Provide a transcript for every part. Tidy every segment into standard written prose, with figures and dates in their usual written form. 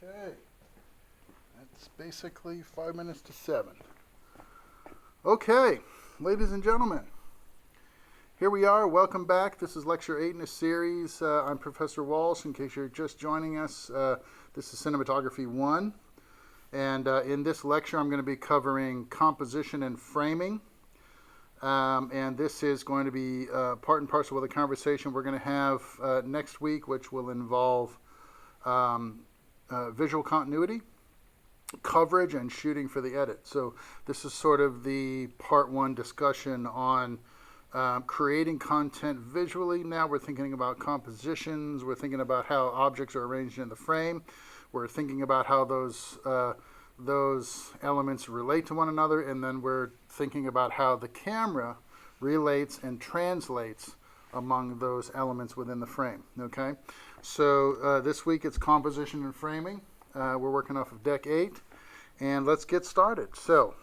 Okay, that's basically 5 minutes to 7. Okay, ladies and gentlemen, here we are. Welcome back. This is Lecture 8 in a series. I'm Professor Walsh. In case you're just joining us, this is Cinematography 1. And in this lecture, I'm going to be covering composition and framing. And this is going to be part and parcel with a conversation we're going to have next week, which will involve visual continuity, coverage, and shooting for the edit. So this is sort of the part one discussion on creating content visually. Now we're thinking about compositions. We're thinking about how objects are arranged in the frame. We're thinking about how those elements relate to one another, and then we're thinking about how the camera relates and translates among those elements within the frame. Okay, so this week it's composition and framing. We're working off of Deck 8, and let's get started. So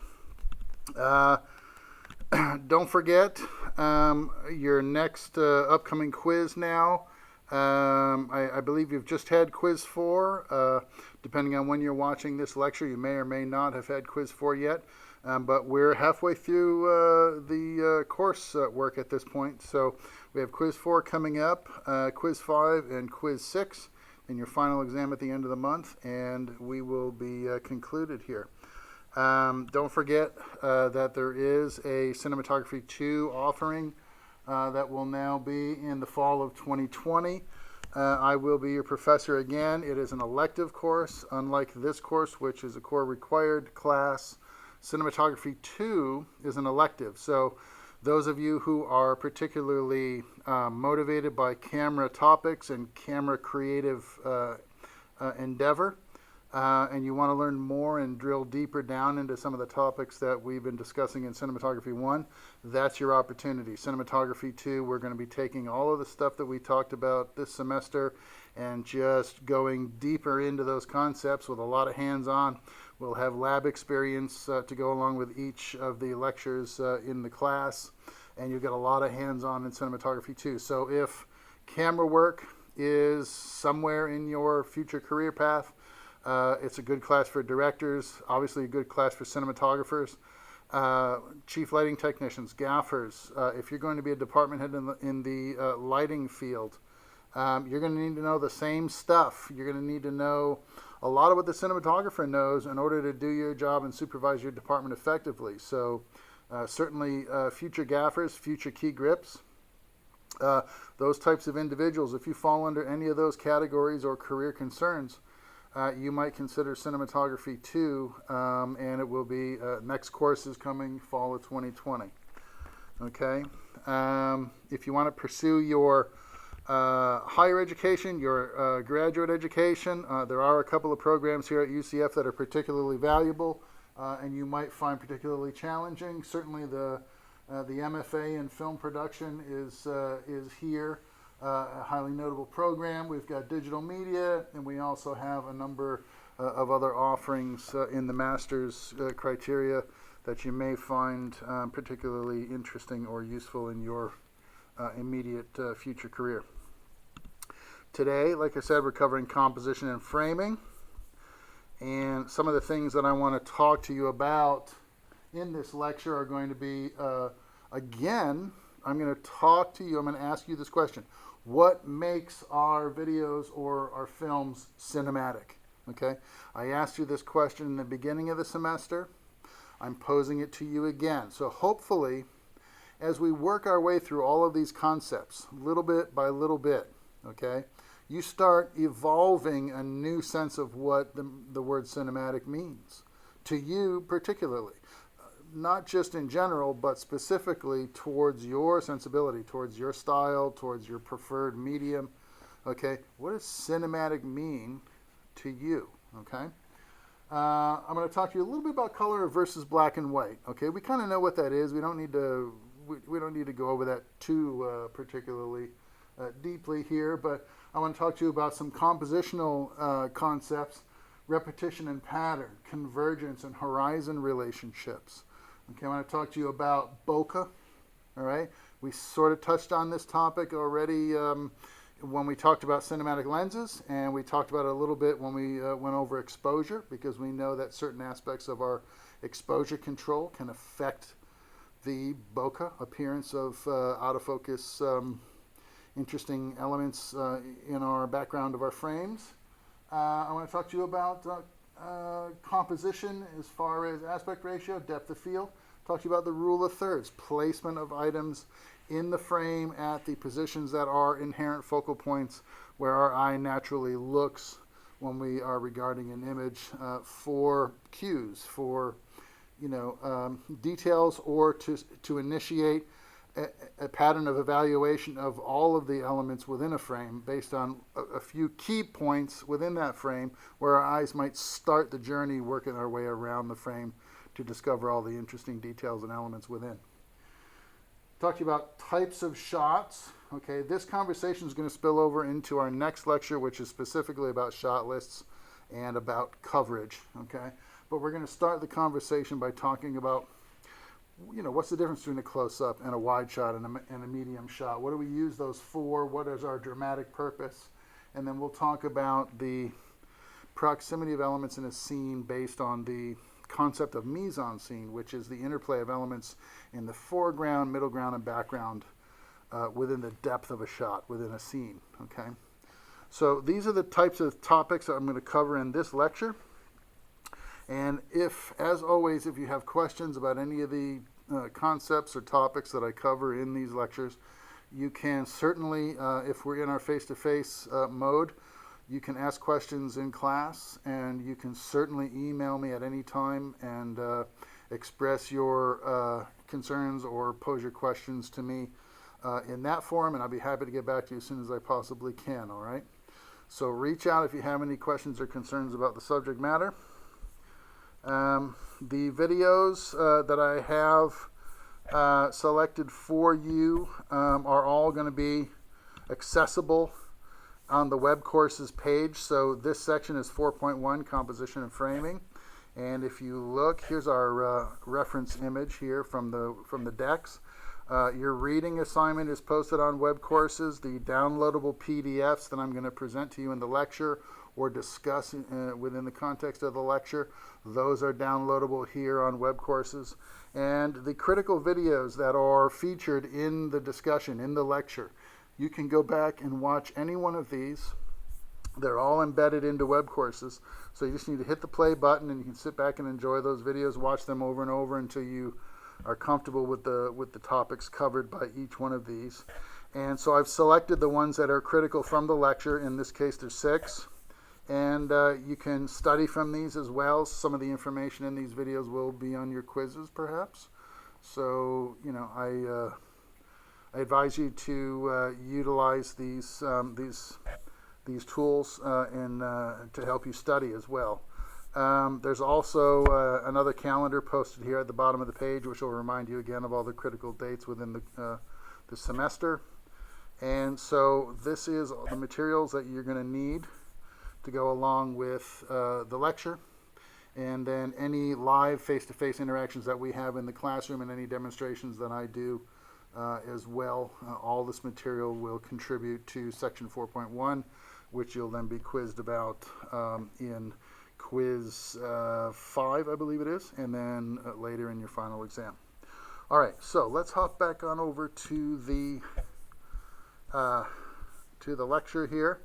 don't forget your next upcoming quiz now. I believe you've just had quiz 4. Depending on when you're watching this lecture, you may or may not have had quiz 4 yet. But we're halfway through the course work at this point. So we have quiz 4 coming up, quiz 5 and quiz 6, and your final exam at the end of the month, and we will be concluded here. Don't forget that there is a Cinematography 2 offering that will now be in the fall of 2020. I will be your professor again. It is an elective course, unlike this course, which is a core required class. Cinematography 2 is an elective. So those of you who are particularly motivated by camera topics and camera creative endeavor, and you want to learn more and drill deeper down into some of the topics that we've been discussing in Cinematography 1, that's your opportunity. Cinematography 2, we're going to be taking all of the stuff that we talked about this semester and just going deeper into those concepts with a lot of hands-on. We'll have lab experience to go along with each of the lectures in the class, and you'll get a lot of hands-on in Cinematography 2. So if camera work is somewhere in your future career path, it's a good class for directors, obviously a good class for cinematographers, chief lighting technicians, gaffers. If you're going to be a department head in the lighting field, you're going to need to know the same stuff. You're going to need to know a lot of what the cinematographer knows in order to do your job and supervise your department effectively. So certainly future gaffers, future key grips, those types of individuals, if you fall under any of those categories or career concerns, you might consider Cinematography 2, and it will be, next course is coming fall of 2020. Okay? If you want to pursue your higher education, your graduate education, there are a couple of programs here at UCF that are particularly valuable and you might find particularly challenging. Certainly the MFA in film production is here. A highly notable program. We've got digital media, and we also have a number of other offerings in the master's criteria that you may find particularly interesting or useful in your immediate future career. Today, like I said, we're covering composition and framing, and some of the things that I want to talk to you about in this lecture are going to be, again, I'm going to talk to you, I'm going to ask you this question. What makes our videos or our films cinematic? Okay, I asked you this question in the beginning of the semester. I'm posing it to you again. So hopefully, as we work our way through all of these concepts, little bit by little bit, okay, you start evolving a new sense of what the word cinematic means to you particularly. Not just in general, but specifically towards your sensibility, towards your style, towards your preferred medium. Okay, what does cinematic mean to you? Okay, I'm going to talk to you a little bit about color versus black and white. Okay, we kind of know what that is. We don't need to go over that too particularly deeply here, but I want to talk to you about some compositional concepts: repetition and pattern, convergence and horizon relationships. Okay, I want to talk to you about bokeh. All right, we sort of touched on this topic already when we talked about cinematic lenses, and we talked about it a little bit when we went over exposure, because we know that certain aspects of our exposure control can affect the bokeh appearance of out of focus interesting elements in our background of our frames. I want to talk to you about composition as far as aspect ratio, depth of field. Talk to you about the rule of thirds, placement of items in the frame at the positions that are inherent focal points where our eye naturally looks when we are regarding an image for cues, for details, or to initiate a pattern of evaluation of all of the elements within a frame based on a few key points within that frame where our eyes might start the journey working our way around the frame to discover all the interesting details and elements within. Talk to you about types of shots. Okay, this conversation is going to spill over into our next lecture, which is specifically about shot lists and about coverage. Okay, but we're going to start the conversation by talking about, what's the difference between a close-up and a wide shot and a medium shot? What do we use those for? What is our dramatic purpose? And then we'll talk about the proximity of elements in a scene based on the concept of mise-en-scene, which is the interplay of elements in the foreground, middle ground, and background within the depth of a shot, within a scene. Okay, so these are the types of topics that I'm going to cover in this lecture. And as always, if you have questions about any of the concepts or topics that I cover in these lectures, you can certainly, if we're in our face-to-face mode, you can ask questions in class, and you can certainly email me at any time and express your concerns or pose your questions to me in that form, and I'll be happy to get back to you as soon as I possibly can, all right? So reach out if you have any questions or concerns about the subject matter. The videos that I have selected for you are all going to be accessible on the web courses page. So this section is 4.1, composition and framing. And if you look, here's our reference image here from the decks. Your reading assignment is posted on web courses. The downloadable PDFs that I'm going to present to you in the lecture or discuss within the context of the lecture, those are downloadable here on web courses. And the critical videos that are featured in the discussion, in the lecture, you can go back and watch any one of these. They're all embedded into web courses. So you just need to hit the play button, and you can sit back and enjoy those videos, watch them over and over until you are comfortable with the topics covered by each one of these. And so I've selected the ones that are critical from the lecture. In this case, there's 6. And you can study from these as well. Some of the information in these videos will be on your quizzes, perhaps. So, I advise you to utilize these tools to help you study as well. There's also another calendar posted here at the bottom of the page, which will remind you again of all the critical dates within the semester. And so this is the materials that you're going to need to go along with the lecture, and then any live face-to-face interactions that we have in the classroom and any demonstrations that I do as well. All this material will contribute to section 4.1, which you'll then be quizzed about in quiz 5, I believe it is, and then later in your final exam. All right, so let's hop back on over to the lecture here.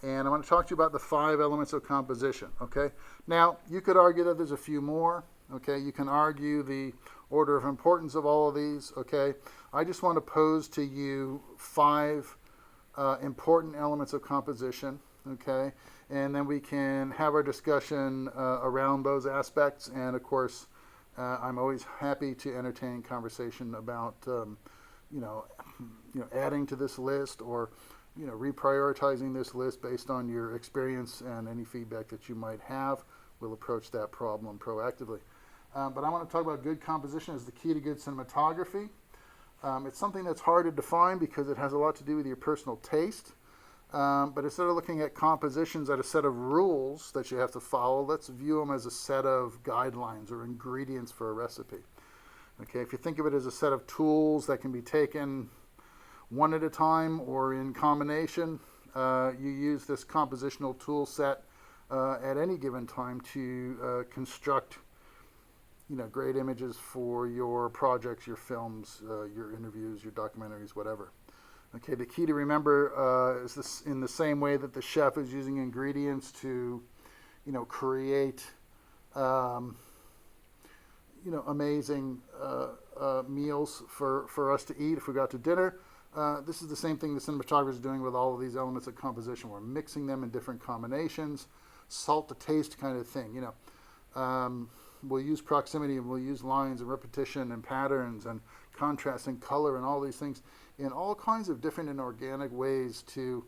And I want to talk to you about the 5 elements of composition, okay? Now, you could argue that there's a few more, okay? You can argue the order of importance of all of these, okay? I just want to pose to you 5 important elements of composition, okay? And then we can have our discussion around those aspects. And, of course, I'm always happy to entertain conversation about, adding to this list or reprioritizing this list based on your experience and any feedback that you might have. We'll approach that problem proactively. But I want to talk about good composition as the key to good cinematography. It's something that's hard to define because it has a lot to do with your personal taste. But instead of looking at compositions as a set of rules that you have to follow, let's view them as a set of guidelines or ingredients for a recipe. Okay, if you think of it as a set of tools that can be taken one at a time or in combination. You use this compositional tool set at any given time to construct great images for your projects, your films, your interviews, your documentaries, whatever. Okay, the key to remember is this: in the same way that the chef is using ingredients to, create, amazing meals for us to eat if we go out to dinner. This is the same thing the cinematographer is doing with all of these elements of composition. We're mixing them in different combinations, salt to taste kind of thing. We'll use proximity, and we'll use lines and repetition and patterns and contrast and color and all these things in all kinds of different and organic ways to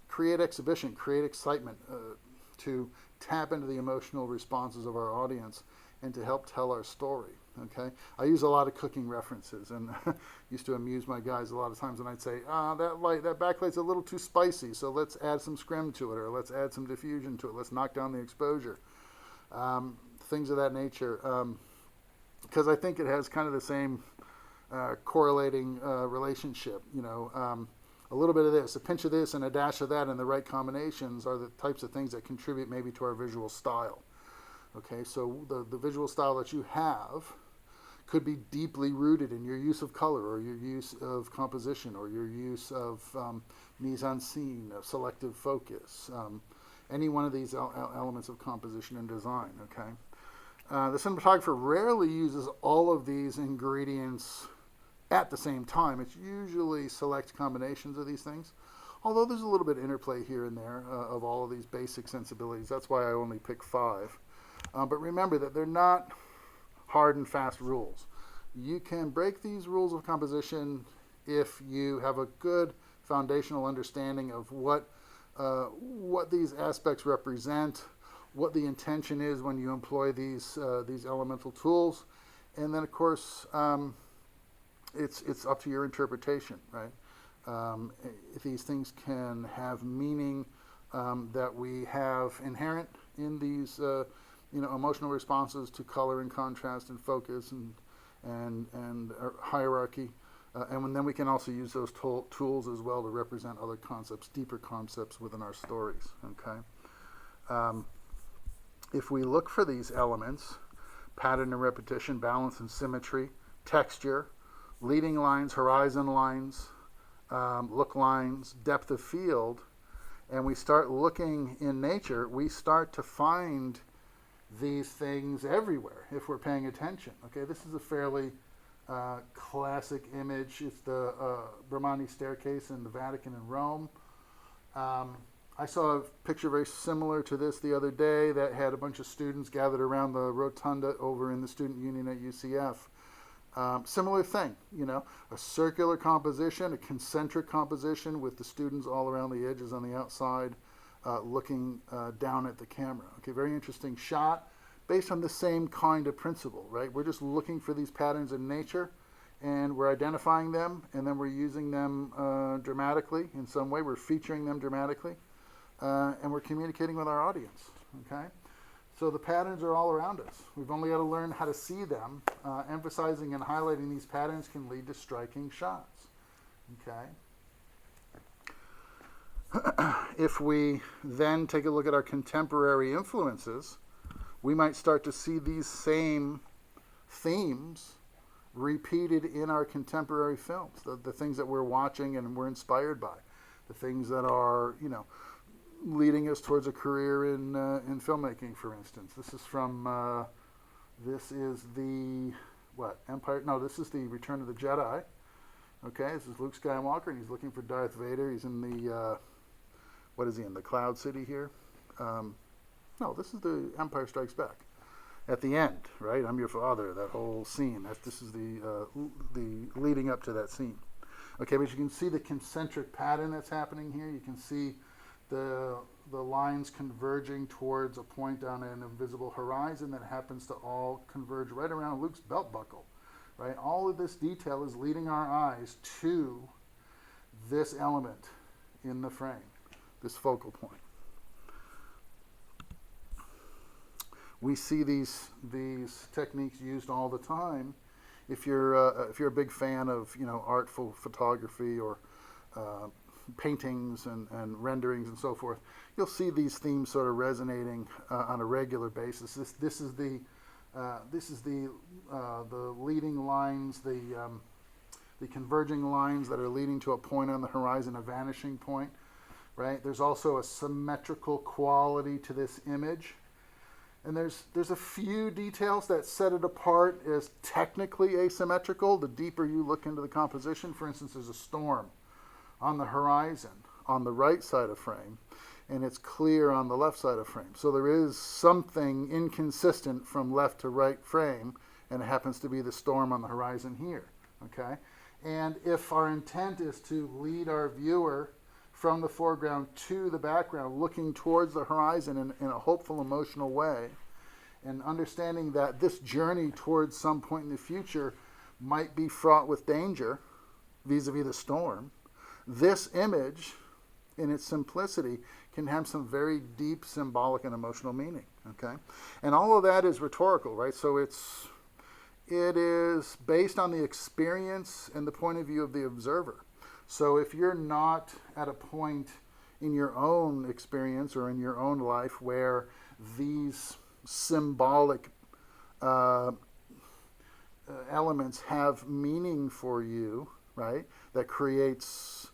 create exhibition, create excitement, to tap into the emotional responses of our audience and to help tell our story. Okay, I use a lot of cooking references, and used to amuse my guys a lot of times when I'd say, that backlight's a little too spicy, so let's add some scrim to it, or let's add some diffusion to it, let's knock down the exposure. Things of that nature, because I think it has kind of the same correlating relationship. A little bit of this, a pinch of this, and a dash of that, and the right combinations are the types of things that contribute maybe to our visual style. Okay, so the visual style that you have could be deeply rooted in your use of color, or your use of composition, or your use of mise-en-scene, selective focus, any one of these elements of composition and design. Okay, the cinematographer rarely uses all of these ingredients at the same time. It's usually select combinations of these things, although there's a little bit of interplay here and there of all of these basic sensibilities. That's why I only pick 5. But remember that they're not hard and fast rules. You can break these rules of composition if you have a good foundational understanding of what these aspects represent, what the intention is when you employ these elemental tools, and then of course it's up to your interpretation, right? If these things can have meaning that we have inherent in these emotional responses to color and contrast and focus and hierarchy, and then we can also use those tools as well to represent other concepts, deeper concepts within our stories. Okay, if we look for these elements, pattern and repetition, balance and symmetry, texture, leading lines, horizon lines, look lines, depth of field, and we start looking in nature, we start to find these things everywhere if we're paying attention. Okay, this is a fairly classic image. It's the Bramante staircase in the Vatican in Rome. I saw a picture very similar to this the other day that had a bunch of students gathered around the rotunda over in the Student Union at UCF. Similar thing, a circular composition, a concentric composition with the students all around the edges on the outside looking down at the camera. Okay, very interesting shot based on the same kind of principle, right? We're just looking for these patterns in nature, and we're identifying them, and then we're using them dramatically in some way. We're featuring them dramatically, and we're communicating with our audience, okay? So the patterns are all around us. We've only got to learn how to see them. Emphasizing and highlighting these patterns can lead to striking shots, okay? If we then take a look at our contemporary influences, we might start to see these same themes repeated in our contemporary films, the things that we're watching and we're inspired by, the things that are, leading us towards a career in filmmaking, for instance. This is from, this is the, Empire? No, this is the Return of the Jedi. Okay, this is Luke Skywalker, and he's looking for Darth Vader. He's in the, what is he in, the Cloud City here? No, this is the Empire Strikes Back. At the end, right? I'm your father, that whole scene. This is the leading up to that scene. Okay, but you can see the concentric pattern that's happening here. You can see the lines converging towards a point on an invisible horizon that happens to all converge right around Luke's belt buckle, right? All of this detail is leading our eyes to this element in the frame, this focal point. We see these techniques used all the time if you're a big fan of artful photography or paintings and renderings and so forth, you'll see these themes sort of resonating on a regular basis. This is the leading lines, the converging lines that are leading to a point on the horizon, a vanishing point, right? There's also a symmetrical quality to this image. And there's a few details that set it apart as technically asymmetrical. The deeper you look into the composition, for instance, there's a storm on the horizon on the right side of frame, and it's clear on the left side of frame. So there is something inconsistent from left to right frame, and it happens to be the storm on the horizon here, okay? And if our intent is to lead our viewer from the foreground to the background, looking towards the horizon in a hopeful, emotional way, and understanding that this journey towards some point in the future might be fraught with danger vis-a-vis the storm, this image, in its simplicity, can have some very deep symbolic and emotional meaning, okay? And all of that is rhetorical, right? So it is based on the experience and the point of view of the observer. So if you're not at a point in your own experience or in your own life where these symbolic elements have meaning for you, right, that creates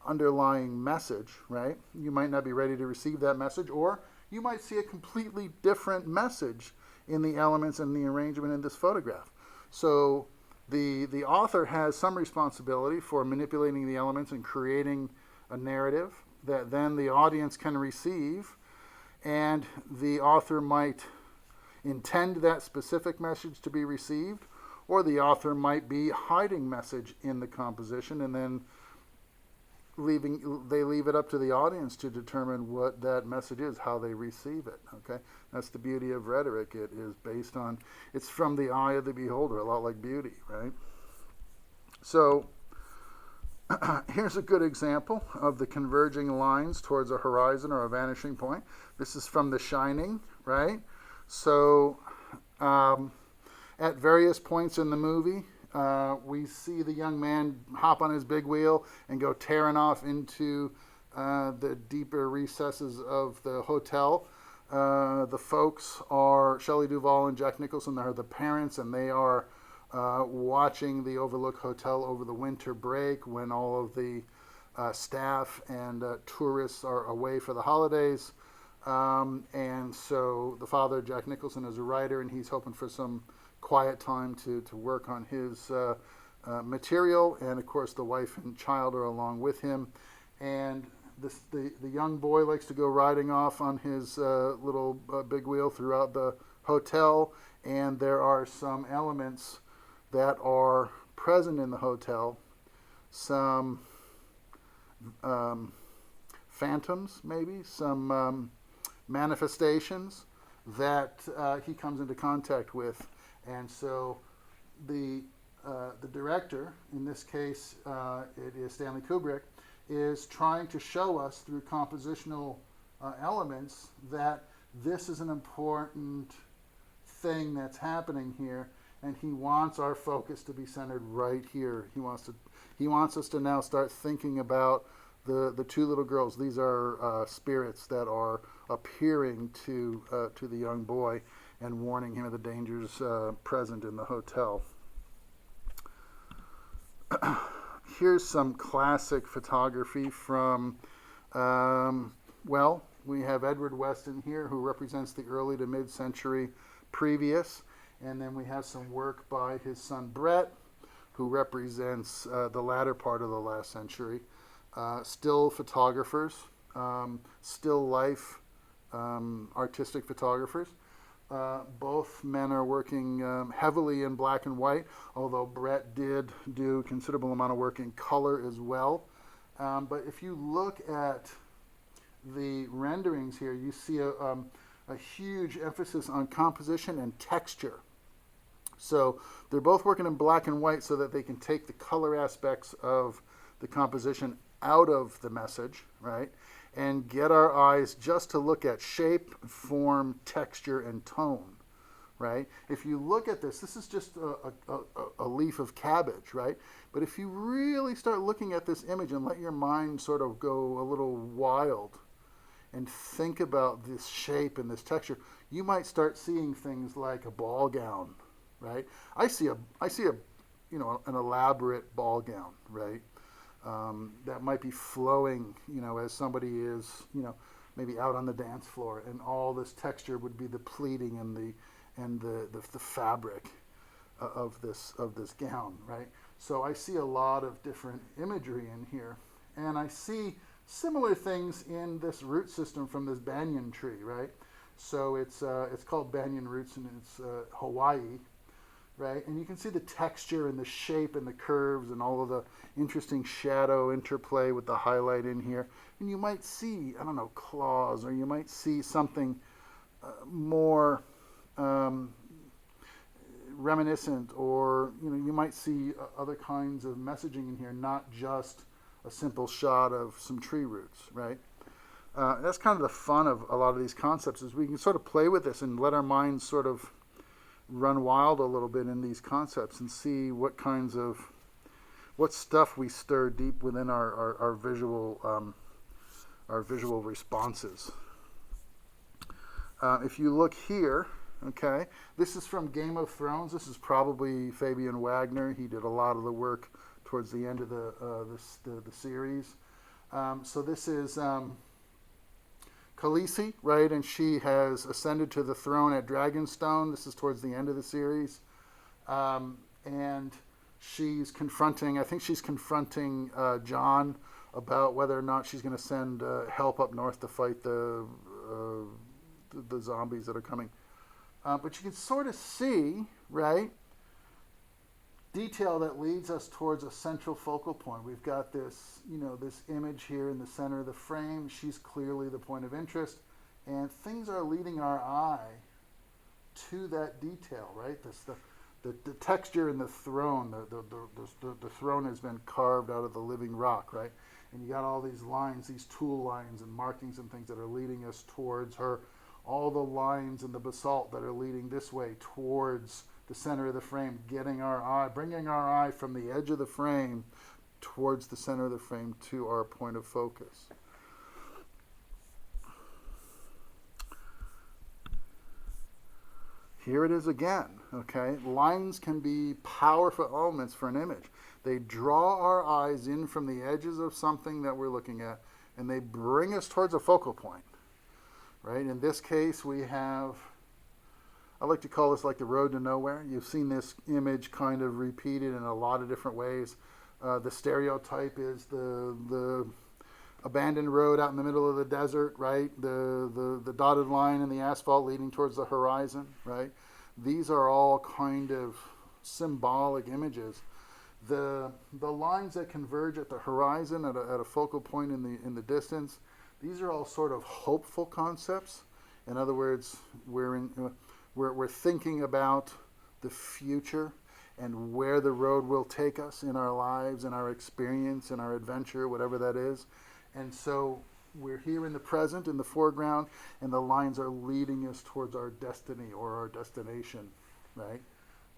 underlying message, right, you might not be ready to receive that message, or you might see a completely different message in the elements and the arrangement in this photograph. So the author has some responsibility for manipulating the elements and creating a narrative that then the audience can receive, and the author might intend that specific message to be received, or the author might be hiding message in the composition, and then they leave it up to the audience to determine what that message is, how they receive it, okay? That's the beauty of rhetoric. It is based on, it's from the eye of the beholder, a lot like beauty, right? So here's a good example of the converging lines towards a horizon or a vanishing point. This is from The Shining, right? So at various points in the movie, we see the young man hop on his big wheel and go tearing off into the deeper recesses of the hotel. The folks are Shelley Duvall and Jack Nicholson. They're the parents, and they are watching the Overlook Hotel over the winter break when all of the staff and tourists are away for the holidays. And so the father, Jack Nicholson, is a writer, and he's hoping for some quiet time to work on his material, and of course the wife and child are along with him, and the young boy likes to go riding off on his little big wheel throughout the hotel, and there are some elements that are present in the hotel, some phantoms maybe, some manifestations that he comes into contact with. And so the director, in this case it is Stanley Kubrick, is trying to show us through compositional elements that this is an important thing that's happening here, and he wants our focus to be centered right here. He wants us to now start thinking about the two little girls. These are spirits that are appearing to the young boy and warning him of the dangers present in the hotel. Here's some classic photography from, we have Edward Weston here, who represents the early to mid-century previous, and then we have some work by his son Brett, who represents the latter part of the last century. Still photographers, still life artistic photographers. Both men are working heavily in black and white, although Brett did do a considerable amount of work in color as well. But if you look at the renderings here, you see a huge emphasis on composition and texture. So they're both working in black and white so that they can take the color aspects of the composition out of the message, right? And get our eyes just to look at shape, form, texture, and tone, right? If you look at this, this is just a leaf of cabbage, right? But if you really start looking at this image and let your mind sort of go a little wild and think about this shape and this texture, you might start seeing things like a ball gown, right? I see a an elaborate ball gown, right? That might be flowing, as somebody is, maybe out on the dance floor, and all this texture would be the pleating and the fabric of this gown, right? So I see a lot of different imagery in here, and I see similar things in this root system from this banyan tree, right? So it's called banyan roots, and it's Hawaii, right? And you can see the texture and the shape and the curves and all of the interesting shadow interplay with the highlight in here. And you might see, I don't know, claws, or you might see something more reminiscent, or you might see other kinds of messaging in here, not just a simple shot of some tree roots, right? That's kind of the fun of a lot of these concepts, is we can sort of play with this and let our minds sort of run wild a little bit in these concepts and see what stuff we stir deep within our visual responses. If you look here, okay, this is from Game of Thrones. This is probably Fabian Wagner. He did a lot of the work towards the end of the series. So this is Khaleesi, right? And she has ascended to the throne at Dragonstone. This is towards the end of the series. And she's confronting Jon about whether or not she's going to send help up north to fight the zombies that are coming. But you can sort of see, right, detail that leads us towards a central focal point. We've got this, this image here in the center of the frame. She's clearly the point of interest, and things are leading our eye to that detail, right? The texture in the throne. The throne has been carved out of the living rock, right? And you got all these lines, these tool lines and markings and things that are leading us towards her. All the lines in the basalt that are leading this way towards the center of the frame, bringing our eye from the edge of the frame towards the center of the frame to our point of focus. Here it is again, okay? Lines can be powerful elements for an image. They draw our eyes in from the edges of something that we're looking at, and they bring us towards a focal point, right? In this case, we have, I like to call this like the road to nowhere. You've seen this image kind of repeated in a lot of different ways. The stereotype is the abandoned road out in the middle of the desert, right? The dotted line and the asphalt leading towards the horizon, right? These are all kind of symbolic images. The lines that converge at the horizon at a focal point in the distance, these are all sort of hopeful concepts. In other words, we're thinking about the future and where the road will take us in our lives, in our experience, in our adventure, whatever that is. And so we're here in the present, in the foreground, and the lines are leading us towards our destiny or our destination, right?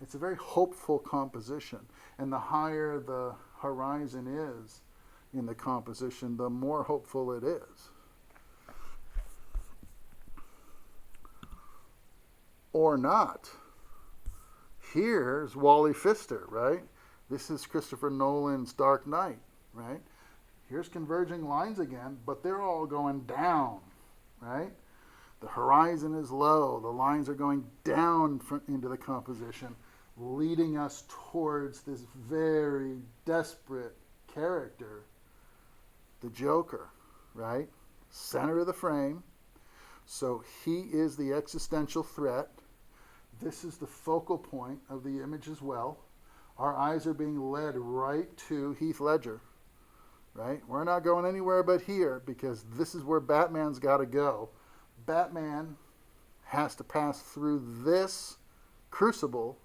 It's a very hopeful composition. And the higher the horizon is in the composition, the more hopeful it is. Or not. Here's Wally Pfister, right? This is Christopher Nolan's Dark Knight, right? Here's converging lines again, but they're all going down, right? The horizon is low. The lines are going down into the composition, leading us towards this very desperate character, the Joker, right? Center of the frame. So he is the existential threat. This is the focal point of the image as well. Our eyes are being led right to Heath Ledger, right? We're not going anywhere but here, because this is where Batman's got to go. Batman has to pass through this crucible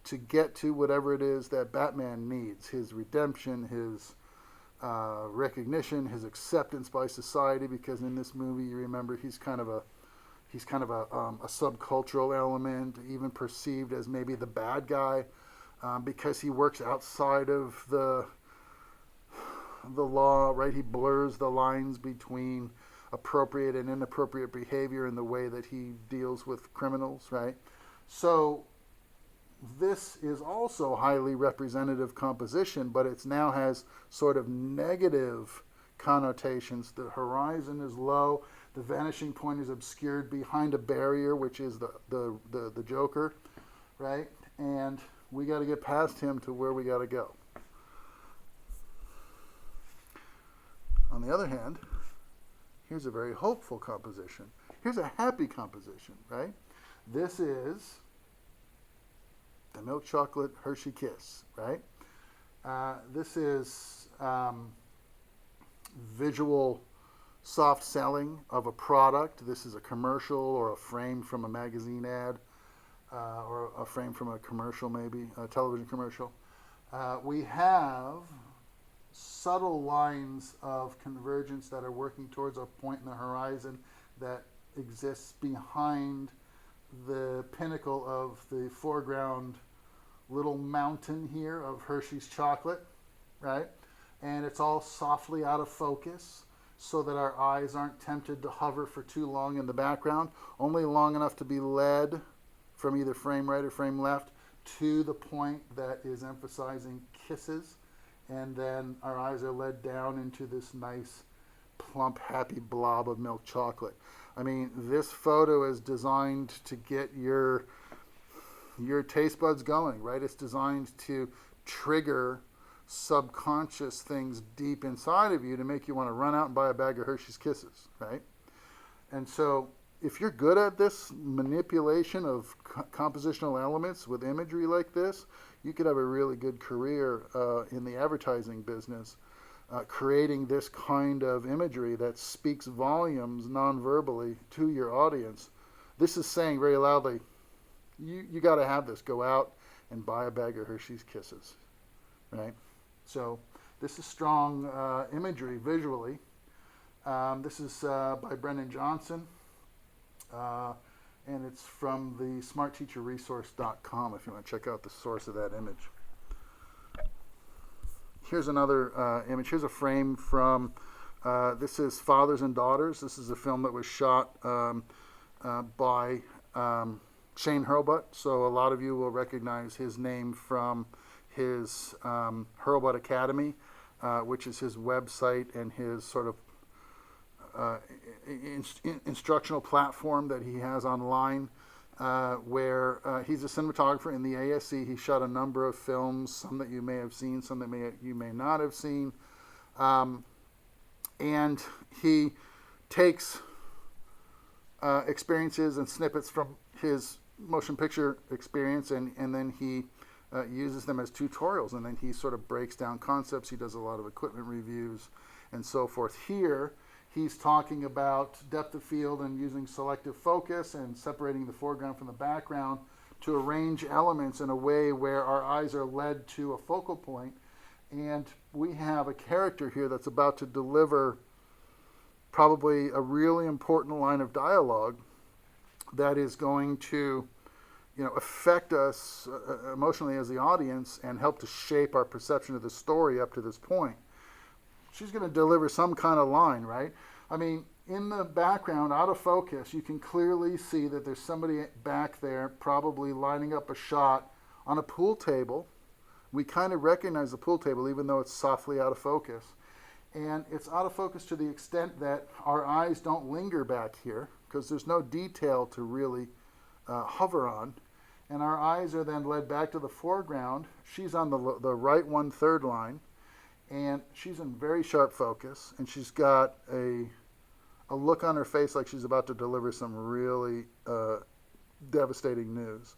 to get to whatever it is that Batman needs. His redemption, his recognition, his acceptance by society, because in this movie, you remember, he's kind of He's kind of a subcultural element, even perceived as maybe the bad guy, because he works outside of the law, right? He blurs the lines between appropriate and inappropriate behavior in the way that he deals with criminals, right? So this is also highly representative composition, but it now has sort of negative connotations. The horizon is low, the vanishing point is obscured behind a barrier, which is the Joker, right? And we got to get past him to where we got to go. On the other hand, here's a very hopeful composition. Here's a happy composition, right? This is the milk chocolate Hershey Kiss, right? This is visual soft selling of a product. This is a commercial or a frame from a magazine ad, or a frame from a commercial, maybe a television commercial. We have subtle lines of convergence that are working towards a point in the horizon that exists behind the pinnacle of the foreground little mountain here of Hershey's chocolate, right? And it's all softly out of focus so that our eyes aren't tempted to hover for too long in the background, only long enough to be led from either frame right or frame left to the point that is emphasizing kisses, and then our eyes are led down into this nice, plump, happy blob of milk chocolate. I mean, this photo is designed to get your taste buds going, right? It's designed to trigger subconscious things deep inside of you to make you want to run out and buy a bag of Hershey's Kisses, right? And so if you're good at this manipulation of compositional elements with imagery like this, you could have a really good career in the advertising business, creating this kind of imagery that speaks volumes non-verbally to your audience. This is saying very loudly, you got to have this. Go out and buy a bag of Hershey's Kisses, right? So this is strong imagery visually. This is by Brendan Johnson, and it's from the smartteacherresource.com if you want to check out the source of that image. Here's another image. Here's a frame from, this is Fathers and Daughters. This is a film that was shot by Shane Hurlbut. So a lot of you will recognize his name from his Hurlbut Academy, which is his website and his sort of instructional platform that he has online, where he's a cinematographer in the ASC. He shot a number of films, some that you may have seen, some that you may not have seen. And he takes experiences and snippets from his motion picture experience, and then he uses them as tutorials, and then he sort of breaks down concepts. He does a lot of equipment reviews and so forth. Here, he's talking about depth of field and using selective focus and separating the foreground from the background to arrange elements in a way where our eyes are led to a focal point. And we have a character here that's about to deliver probably a really important line of dialogue that is going to, affect us emotionally as the audience and help to shape our perception of the story up to this point. She's going to deliver some kind of line, right? I mean, in the background, out of focus, you can clearly see that there's somebody back there probably lining up a shot on a pool table. We kind of recognize the pool table even though it's softly out of focus. And it's out of focus to the extent that our eyes don't linger back here because there's no detail to really hover on. And our eyes are then led back to the foreground. She's on the right 1/3 line. And she's in very sharp focus, and she's got a look on her face like she's about to deliver some really devastating news.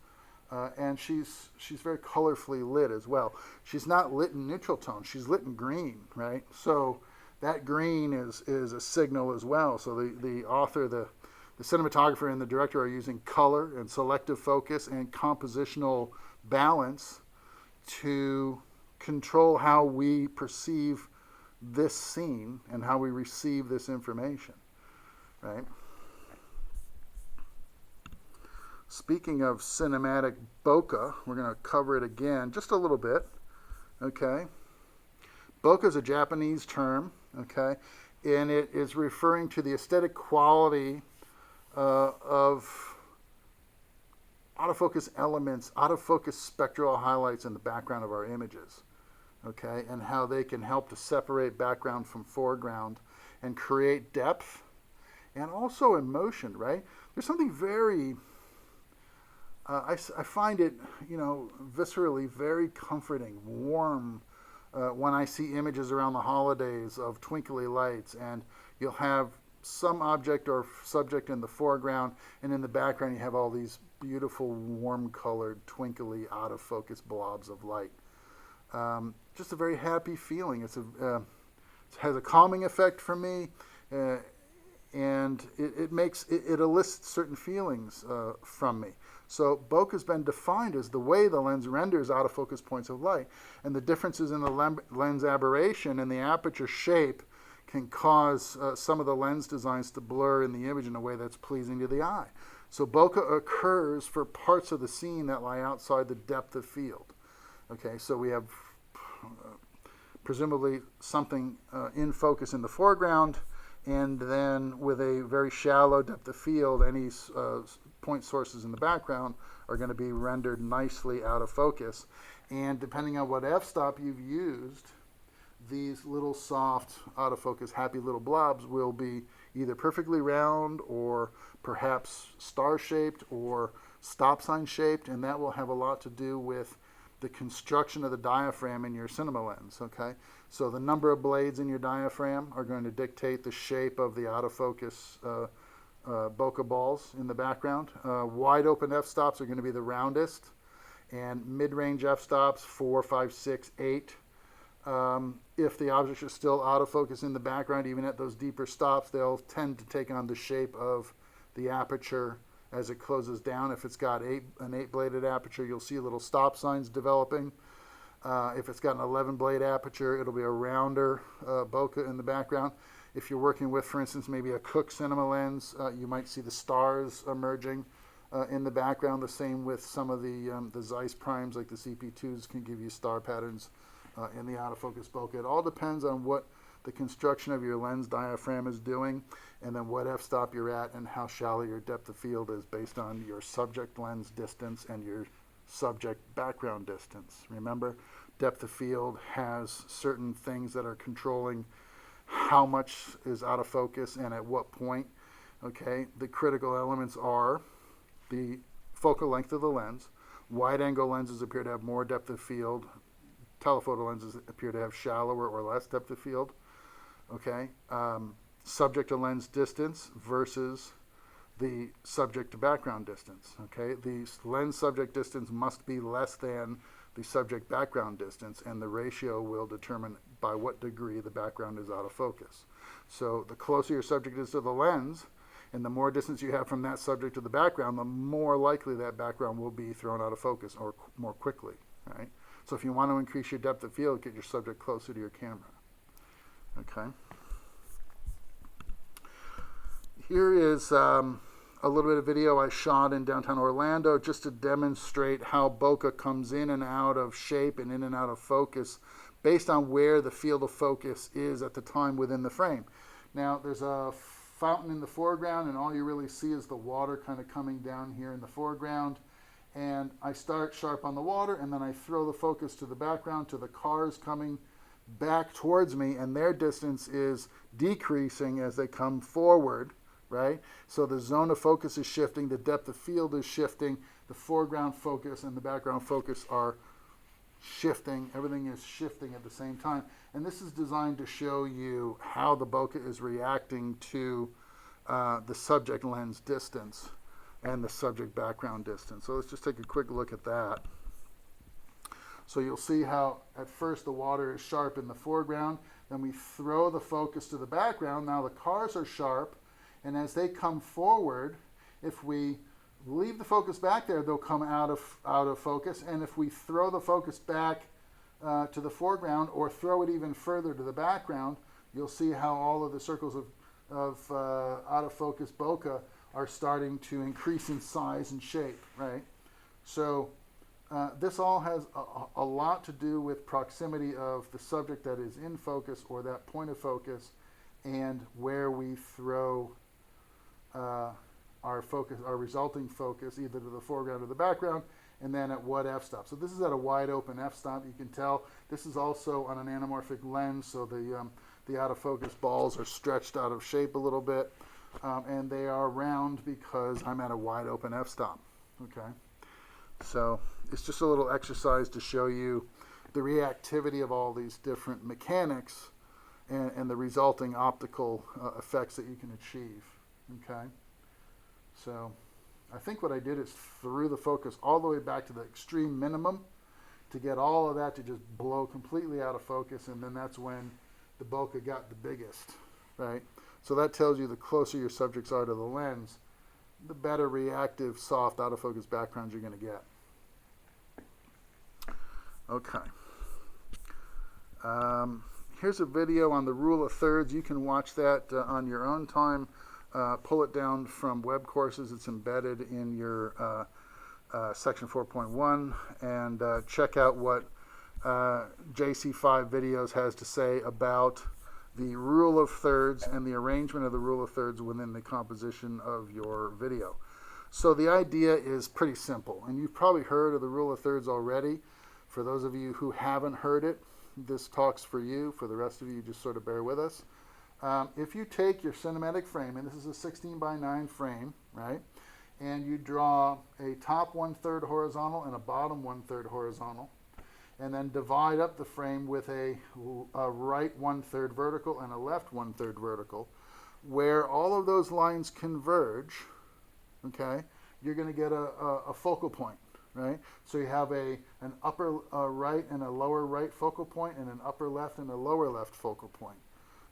And she's very colorfully lit as well. She's not lit in neutral tone. She's lit in green, right? So that green is a signal as well. So the author, the cinematographer, and the director are using color and selective focus and compositional balance to control how we perceive this scene and how we receive this information, right? Speaking of cinematic bokeh, we're going to cover it again just a little bit. Okay. Bokeh is a Japanese term, okay, and it is referring to the aesthetic quality of autofocus elements, autofocus spectral highlights in the background of our images, okay, and how they can help to separate background from foreground and create depth and also emotion, right? There's something very, I find it, viscerally very comforting, warm, when I see images around the holidays of twinkly lights, and you'll have some object or subject in the foreground, and in the background you have all these beautiful, warm-colored, twinkly, out-of-focus blobs of light. Just a very happy feeling. It has a calming effect for me, and it elicits certain feelings from me. So bokeh has been defined as the way the lens renders out-of-focus points of light, and the differences in the lens aberration and the aperture shape can cause some of the lens designs to blur in the image in a way that's pleasing to the eye. So bokeh occurs for parts of the scene that lie outside the depth of field. Okay, so we have presumably something in focus in the foreground, and then with a very shallow depth of field, any point sources in the background are going to be rendered nicely out of focus. And depending on what f-stop you've used, these little soft, out of focus, happy little blobs will be either perfectly round or perhaps star-shaped or stop sign shaped, and that will have a lot to do with the construction of the diaphragm in your cinema lens, okay? So the number of blades in your diaphragm are going to dictate the shape of the out-of-focus bokeh balls in the background. Wide open f-stops are going to be the roundest, and mid-range f-stops, 4, 5, 6, 8. If the objects are still out of focus in the background, even at those deeper stops, they'll tend to take on the shape of the aperture as it closes down. If it's got an 8-bladed aperture, you'll see little stop signs developing. If it's got an 11-blade aperture, it'll be a rounder bokeh in the background. If you're working with, for instance, maybe a Cooke cinema lens, you might see the stars emerging in the background. The same with some of the Zeiss primes, like the CP2s, can give you star patterns in the out-of-focus bokeh. It all depends on what the construction of your lens diaphragm is doing, and then what f-stop you're at and how shallow your depth of field is based on your subject lens distance and your subject background distance. Remember, depth of field has certain things that are controlling how much is out of focus and at what point. Okay, the critical elements are the focal length of the lens. Wide-angle lenses appear to have more depth of field. Telephoto lenses appear to have shallower or less depth of field. Okay, subject to lens distance versus the subject to background distance. Okay, the lens subject distance must be less than the subject background distance, and the ratio will determine by what degree the background is out of focus. So the closer your subject is to the lens, and the more distance you have from that subject to the background, the more likely that background will be thrown out of focus or more quickly. Right. So if you want to increase your depth of field, get your subject closer to your camera. Okay. Here is a little bit of video I shot in downtown Orlando just to demonstrate how bokeh comes in and out of shape and in and out of focus based on where the field of focus is at the time within the frame. Now, there's a fountain in the foreground, and all you really see is the water kind of coming down here in the foreground. And I start sharp on the water, and then I throw the focus to the background, to the cars coming back towards me, and their distance is decreasing as they come forward, right? So the zone of focus is shifting, the depth of field is shifting, the foreground focus and the background focus are shifting. Everything is shifting at the same time. And this is designed to show you how the bokeh is reacting to the subject lens distance and the subject background distance. So let's just take a quick look at that. So you'll see how at first the water is sharp in the foreground, then we throw the focus to the background. Now the cars are sharp, and as they come forward, if we leave the focus back there, they'll come out of focus, and if we throw the focus back to the foreground or throw it even further to the background, you'll see how all of the circles of out of focus bokeh are starting to increase in size and shape, right? So this all has a lot to do with proximity of the subject that is in focus or that point of focus and where we throw our focus, our resulting focus, either to the foreground or the background, and then at what f-stop. So this is at a wide open f-stop. You can tell this is also on an anamorphic lens, so the out of focus balls are stretched out of shape a little bit, and they are round because I'm at a wide open f-stop. Okay, so it's just a little exercise to show you the reactivity of all these different mechanics and the resulting optical effects that you can achieve. Okay, so I think what I did is threw the focus all the way back to the extreme minimum to get all of that to just blow completely out of focus, and then that's when the bokeh got the biggest, right? So that tells you the closer your subjects are to the lens, the better reactive, soft, out of focus backgrounds you're going to get. Okay. Here's a video on the rule of thirds. You can watch that on your own time. Pull it down from web courses. It's embedded in your section 4.1, and check out what JC5 Videos has to say about the rule of thirds and the arrangement of the rule of thirds within the composition of your video. So the idea is pretty simple, and you've probably heard of the rule of thirds already. For those of you who haven't heard it, this talk's for you. For the rest of you, just sort of bear with us. If you take your cinematic frame, and this is a 16 by 9 frame, right, and you draw a top 1/3 horizontal and a bottom 1/3 horizontal, and then divide up the frame with a right 1/3 vertical and a left 1/3 vertical, where all of those lines converge, okay, you're going to get a focal point, right? So you have an upper right and a lower right focal point, and an upper left and a lower left focal point.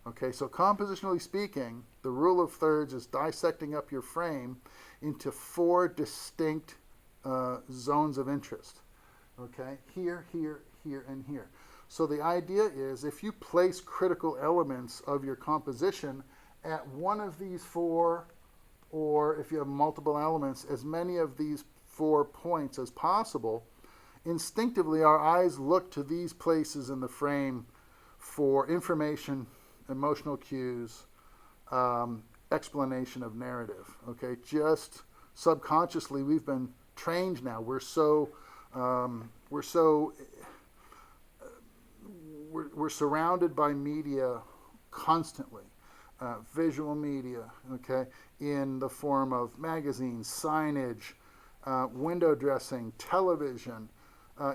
Okay, so compositionally speaking, the rule of thirds is dissecting up your frame into 4 distinct zones of interest. Okay, here, here, here, and here. So the idea is if you place critical elements of your composition at one of these 4, or if you have multiple elements, as many of these 4 points as possible, instinctively our eyes look to these places in the frame for information, emotional cues, explanation of narrative. Okay, just subconsciously we've been trained now. We're surrounded by media constantly, visual media. Okay, in the form of magazines, signage, window dressing, television.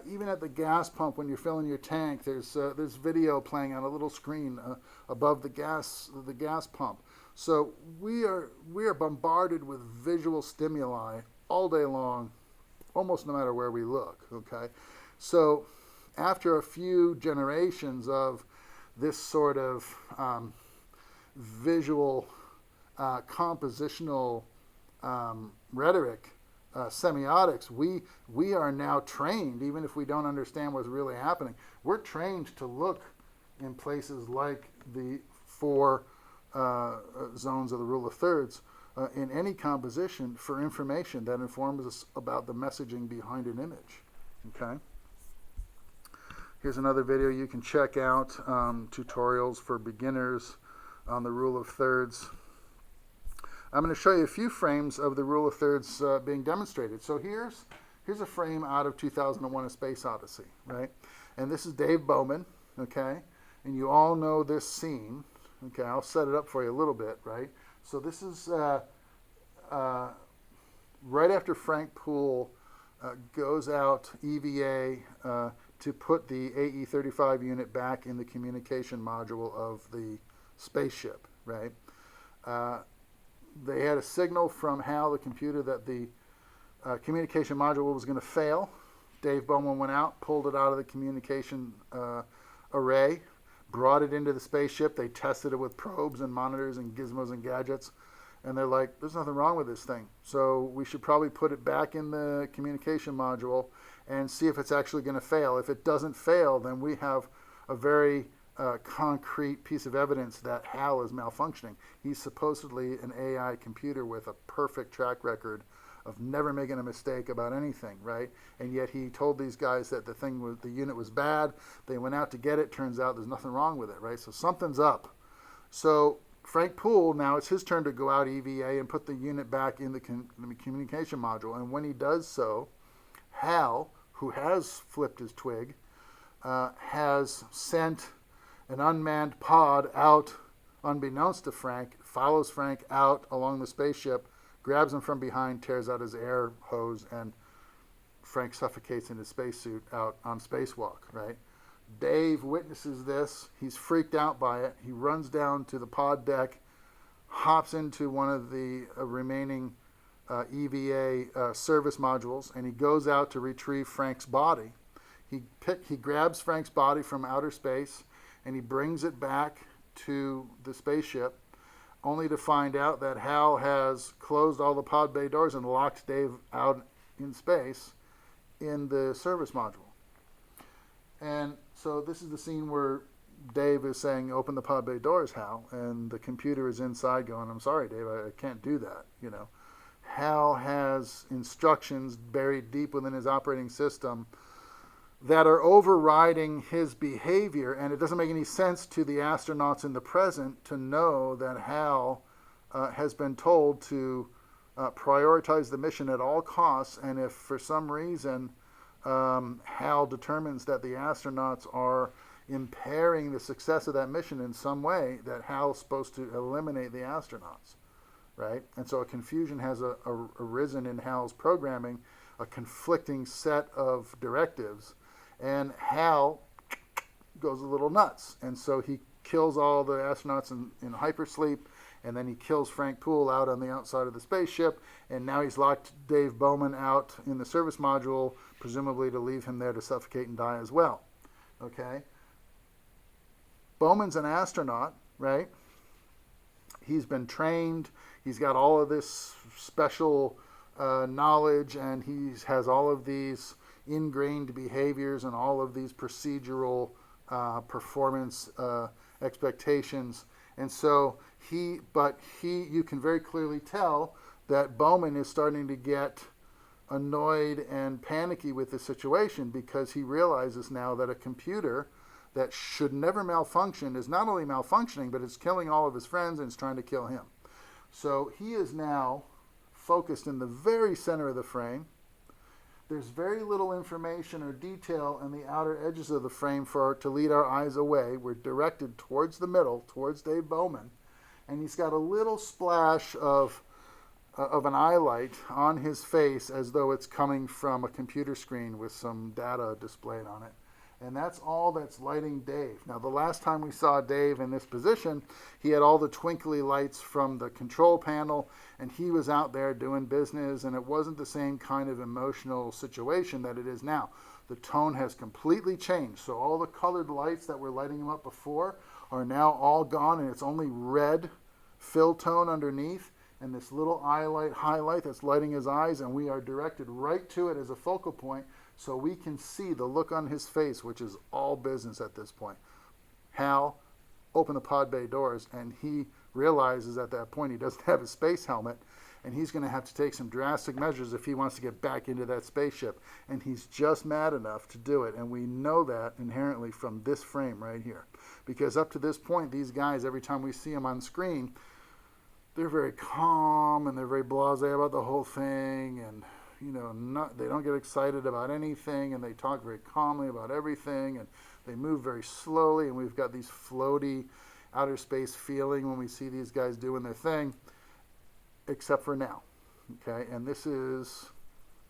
Even at the gas pump, when you're filling your tank, there's video playing on a little screen above the gas pump. So we are bombarded with visual stimuli all day long, almost no matter where we look. Okay, so after a few generations of this sort of visual compositional rhetoric. Semiotics, we are now trained, even if we don't understand what's really happening, we're trained to look in places like the 4 zones of the rule of thirds in any composition for information that informs us about the messaging behind an image. Okay. Here's another video you can check out, tutorials for beginners on the rule of thirds. I'm going to show you a few frames of the rule of thirds being demonstrated. So here's a frame out of 2001: A Space Odyssey, right? And this is Dave Bowman, okay? And you all know this scene, okay? I'll set it up for you a little bit, right? So this is right after Frank Poole goes out EVA to put the AE-35 unit back in the communication module of the spaceship, right? They had a signal from HAL, the computer, that the communication module was going to fail. Dave Bowman went out, pulled it out of the communication array, brought it into the spaceship. They tested it with probes and monitors and gizmos and gadgets. And they're like, there's nothing wrong with this thing. So we should probably put it back in the communication module and see if it's actually going to fail. If it doesn't fail, then we have a very concrete piece of evidence that Hal is malfunctioning. He's supposedly an AI computer with a perfect track record of never making a mistake about anything, right? And yet he told these guys that the unit was bad. They went out to get it. Turns out there's nothing wrong with it, right? So something's up. So Frank Poole, now it's his turn to go out EVA and put the unit back in the communication module. And when he does so, Hal, who has flipped his twig, has sent an unmanned pod out unbeknownst to Frank, follows Frank out along the spaceship, grabs him from behind, tears out his air hose, and Frank suffocates in his spacesuit out on spacewalk, right? Dave witnesses this. He's freaked out by it. He runs down to the pod deck, hops into one of the remaining EVA service modules, and he goes out to retrieve Frank's body. He grabs Frank's body from outer space, and he brings it back to the spaceship, only to find out that Hal has closed all the pod bay doors and locked Dave out in space in the service module. And so this is the scene where Dave is saying, "Open the pod bay doors, Hal," and the computer is inside going, "I'm sorry, Dave, I can't do that." You know, Hal has instructions buried deep within his operating system that are overriding his behavior, and it doesn't make any sense to the astronauts in the present to know that Hal has been told to prioritize the mission at all costs, and if for some reason Hal determines that the astronauts are impairing the success of that mission in some way, that Hal's supposed to eliminate the astronauts, right? And so a confusion has arisen in Hal's programming, a conflicting set of directives, and Hal goes a little nuts. And so he kills all the astronauts in hypersleep, and then he kills Frank Poole out on the outside of the spaceship, and now he's locked Dave Bowman out in the service module, presumably to leave him there to suffocate and die as well. Okay? Bowman's an astronaut, right? He's been trained. He's got all of this special knowledge, and he has all of these ingrained behaviors and all of these procedural performance expectations. And so you can very clearly tell that Bowman is starting to get annoyed and panicky with the situation, because he realizes now that a computer that should never malfunction is not only malfunctioning, but it's killing all of his friends and it's trying to kill him. So he is now focused in the very center of the frame. There's very little information or detail in the outer edges of the frame to lead our eyes away. We're directed towards the middle, towards Dave Bowman, and he's got a little splash of an eye light on his face as though it's coming from a computer screen with some data displayed on it. And that's all that's lighting Dave. Now, the last time we saw Dave in this position, he had all the twinkly lights from the control panel, and he was out there doing business, and it wasn't the same kind of emotional situation that it is now. The tone has completely changed. So all the colored lights that were lighting him up before are now all gone, and it's only red fill tone underneath, and this little highlight that's lighting his eyes, and we are directed right to it as a focal point, so we can see the look on his face, which is all business at this point. Hal, open the pod bay doors, and he realizes at that point he doesn't have his space helmet, and he's going to have to take some drastic measures if he wants to get back into that spaceship. And he's just mad enough to do it, and we know that inherently from this frame right here. Because up to this point, these guys, every time we see them on screen, they're very calm and they're very blasé about the whole thing, and they don't get excited about anything, and they talk very calmly about everything, and they move very slowly, and we've got these floaty outer space feeling when we see these guys doing their thing, except for now. Okay, and this is,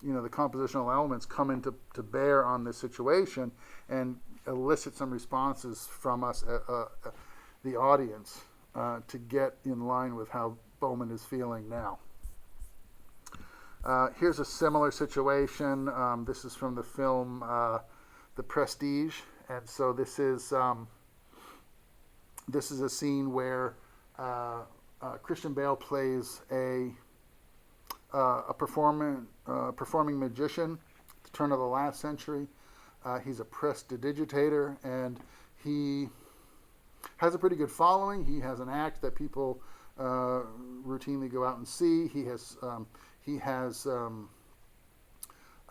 the compositional elements come into bear on this situation and elicit some responses from us, the audience, to get in line with how Bowman is feeling now. Here's a similar situation. This is from the film The Prestige, and so this is a scene where Christian Bale plays a performing magician at the turn of the last century. He's a prestidigitator, and he has a pretty good following. He has an act that people routinely go out and see. He has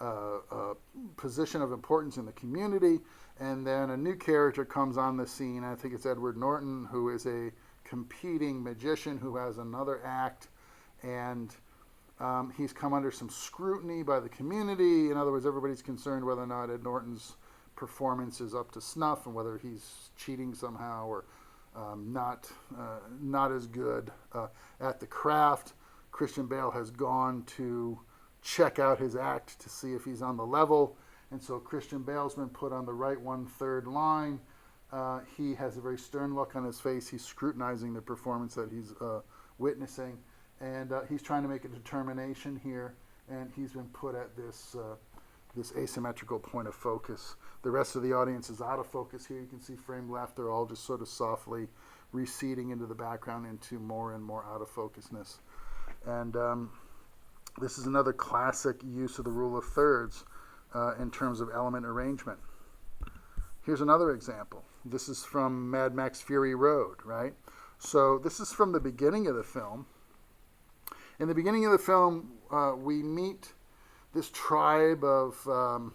a position of importance in the community. And then a new character comes on the scene. I think it's Edward Norton, who is a competing magician who has another act, and he's come under some scrutiny by the community. In other words, everybody's concerned whether or not Ed Norton's performance is up to snuff and whether he's cheating somehow or not as good at the craft. Christian Bale has gone to check out his act to see if he's on the level, and so Christian Bale's been put on the right 1/3 line. He has a very stern look on his face. He's scrutinizing the performance that he's witnessing, and he's trying to make a determination here, and he's been put at this asymmetrical point of focus. The rest of the audience is out of focus here. You can see frame left, they're all just sort of softly receding into the background into more and more out of focusness. And this is another classic use of the rule of thirds in terms of element arrangement. Here's another example. This is from Mad Max Fury Road, right? So this is from the beginning of the film. In the beginning of the film, we meet this tribe of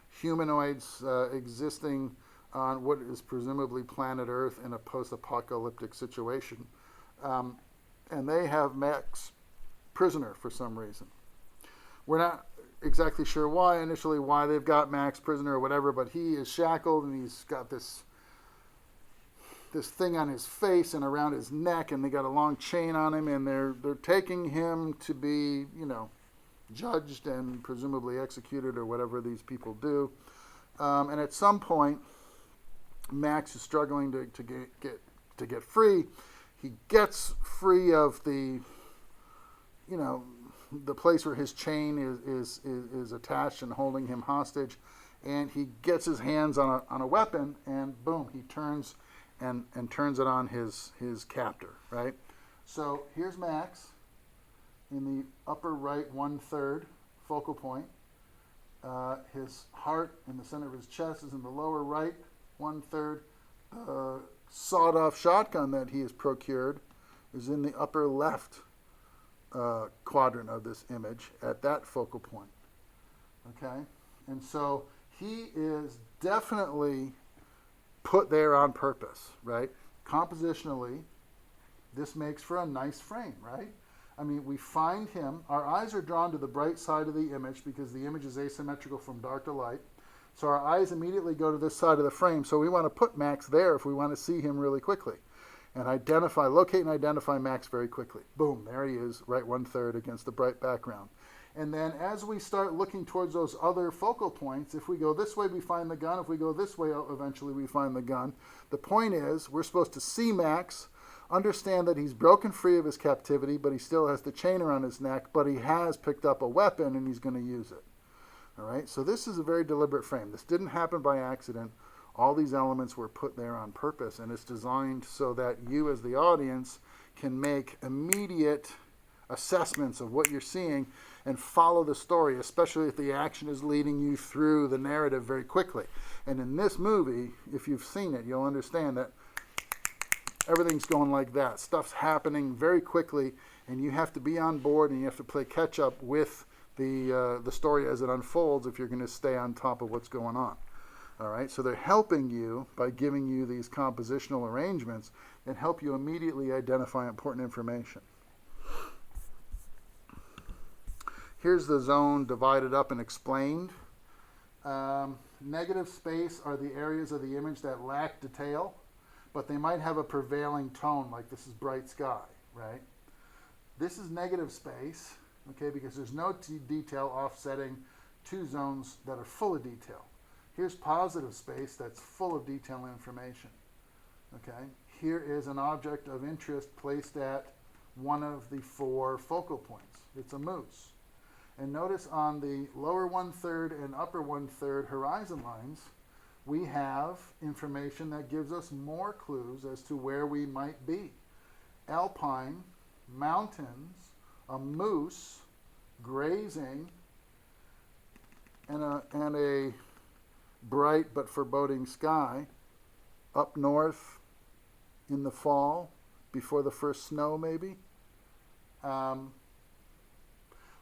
humanoids existing on what is presumably planet Earth in a post-apocalyptic situation. And they have Max prisoner for some reason. We're not exactly sure why they've got Max prisoner or whatever, but he is shackled and he's got this thing on his face and around his neck, and they got a long chain on him, and they're taking him to be, judged and presumably executed or whatever these people do. And at some point, Max is struggling to get free. He gets free of the place where his chain is attached and holding him hostage, and he gets his hands on a weapon, and boom, he turns and turns it on his captor, right? So here's Max in the upper right 1/3 focal point. His heart in the center of his chest is in the lower right 1/3. Sawed-off shotgun that he has procured is in the upper left quadrant of this image at that focal point. Okay? And so he is definitely put there on purpose, right? Compositionally, this makes for a nice frame, right? I mean, we find him, our eyes are drawn to the bright side of the image because the image is asymmetrical from dark to light. So our eyes immediately go to this side of the frame. So we want to put Max there if we want to see him really quickly. And locate and identify Max very quickly. Boom, there he is, right 1/3 against the bright background. And then as we start looking towards those other focal points, if we go this way, we find the gun. If we go this way, eventually we find the gun. The point is, we're supposed to see Max, understand that he's broken free of his captivity, but he still has the chain around his neck, but he has picked up a weapon and he's going to use it. All right, so this is a very deliberate frame. This didn't happen by accident. All these elements were put there on purpose, and it's designed so that you as the audience can make immediate assessments of what you're seeing and follow the story, especially if the action is leading you through the narrative very quickly. And in this movie, if you've seen it, you'll understand that everything's going like that. Stuff's happening very quickly, and you have to be on board, and you have to play catch up with the story as it unfolds if you're going to stay on top of what's going on. All right, so they're helping you by giving you these compositional arrangements that help you immediately identify important information. Here's the zone divided up and explained. Negative space are the areas of the image that lack detail, but they might have a prevailing tone, like this is bright sky, right? This is negative space, okay, because there's no detail offsetting two zones that are full of detail. Here's positive space that's full of detail and information, okay? Here is an object of interest placed at one of the four focal points. It's a moose. And notice on the lower 1/3 and upper 1/3 horizon lines, we have information that gives us more clues as to where we might be. Alpine, mountains, a moose, grazing, and a bright but foreboding sky. Up north, in the fall before the first snow, maybe. All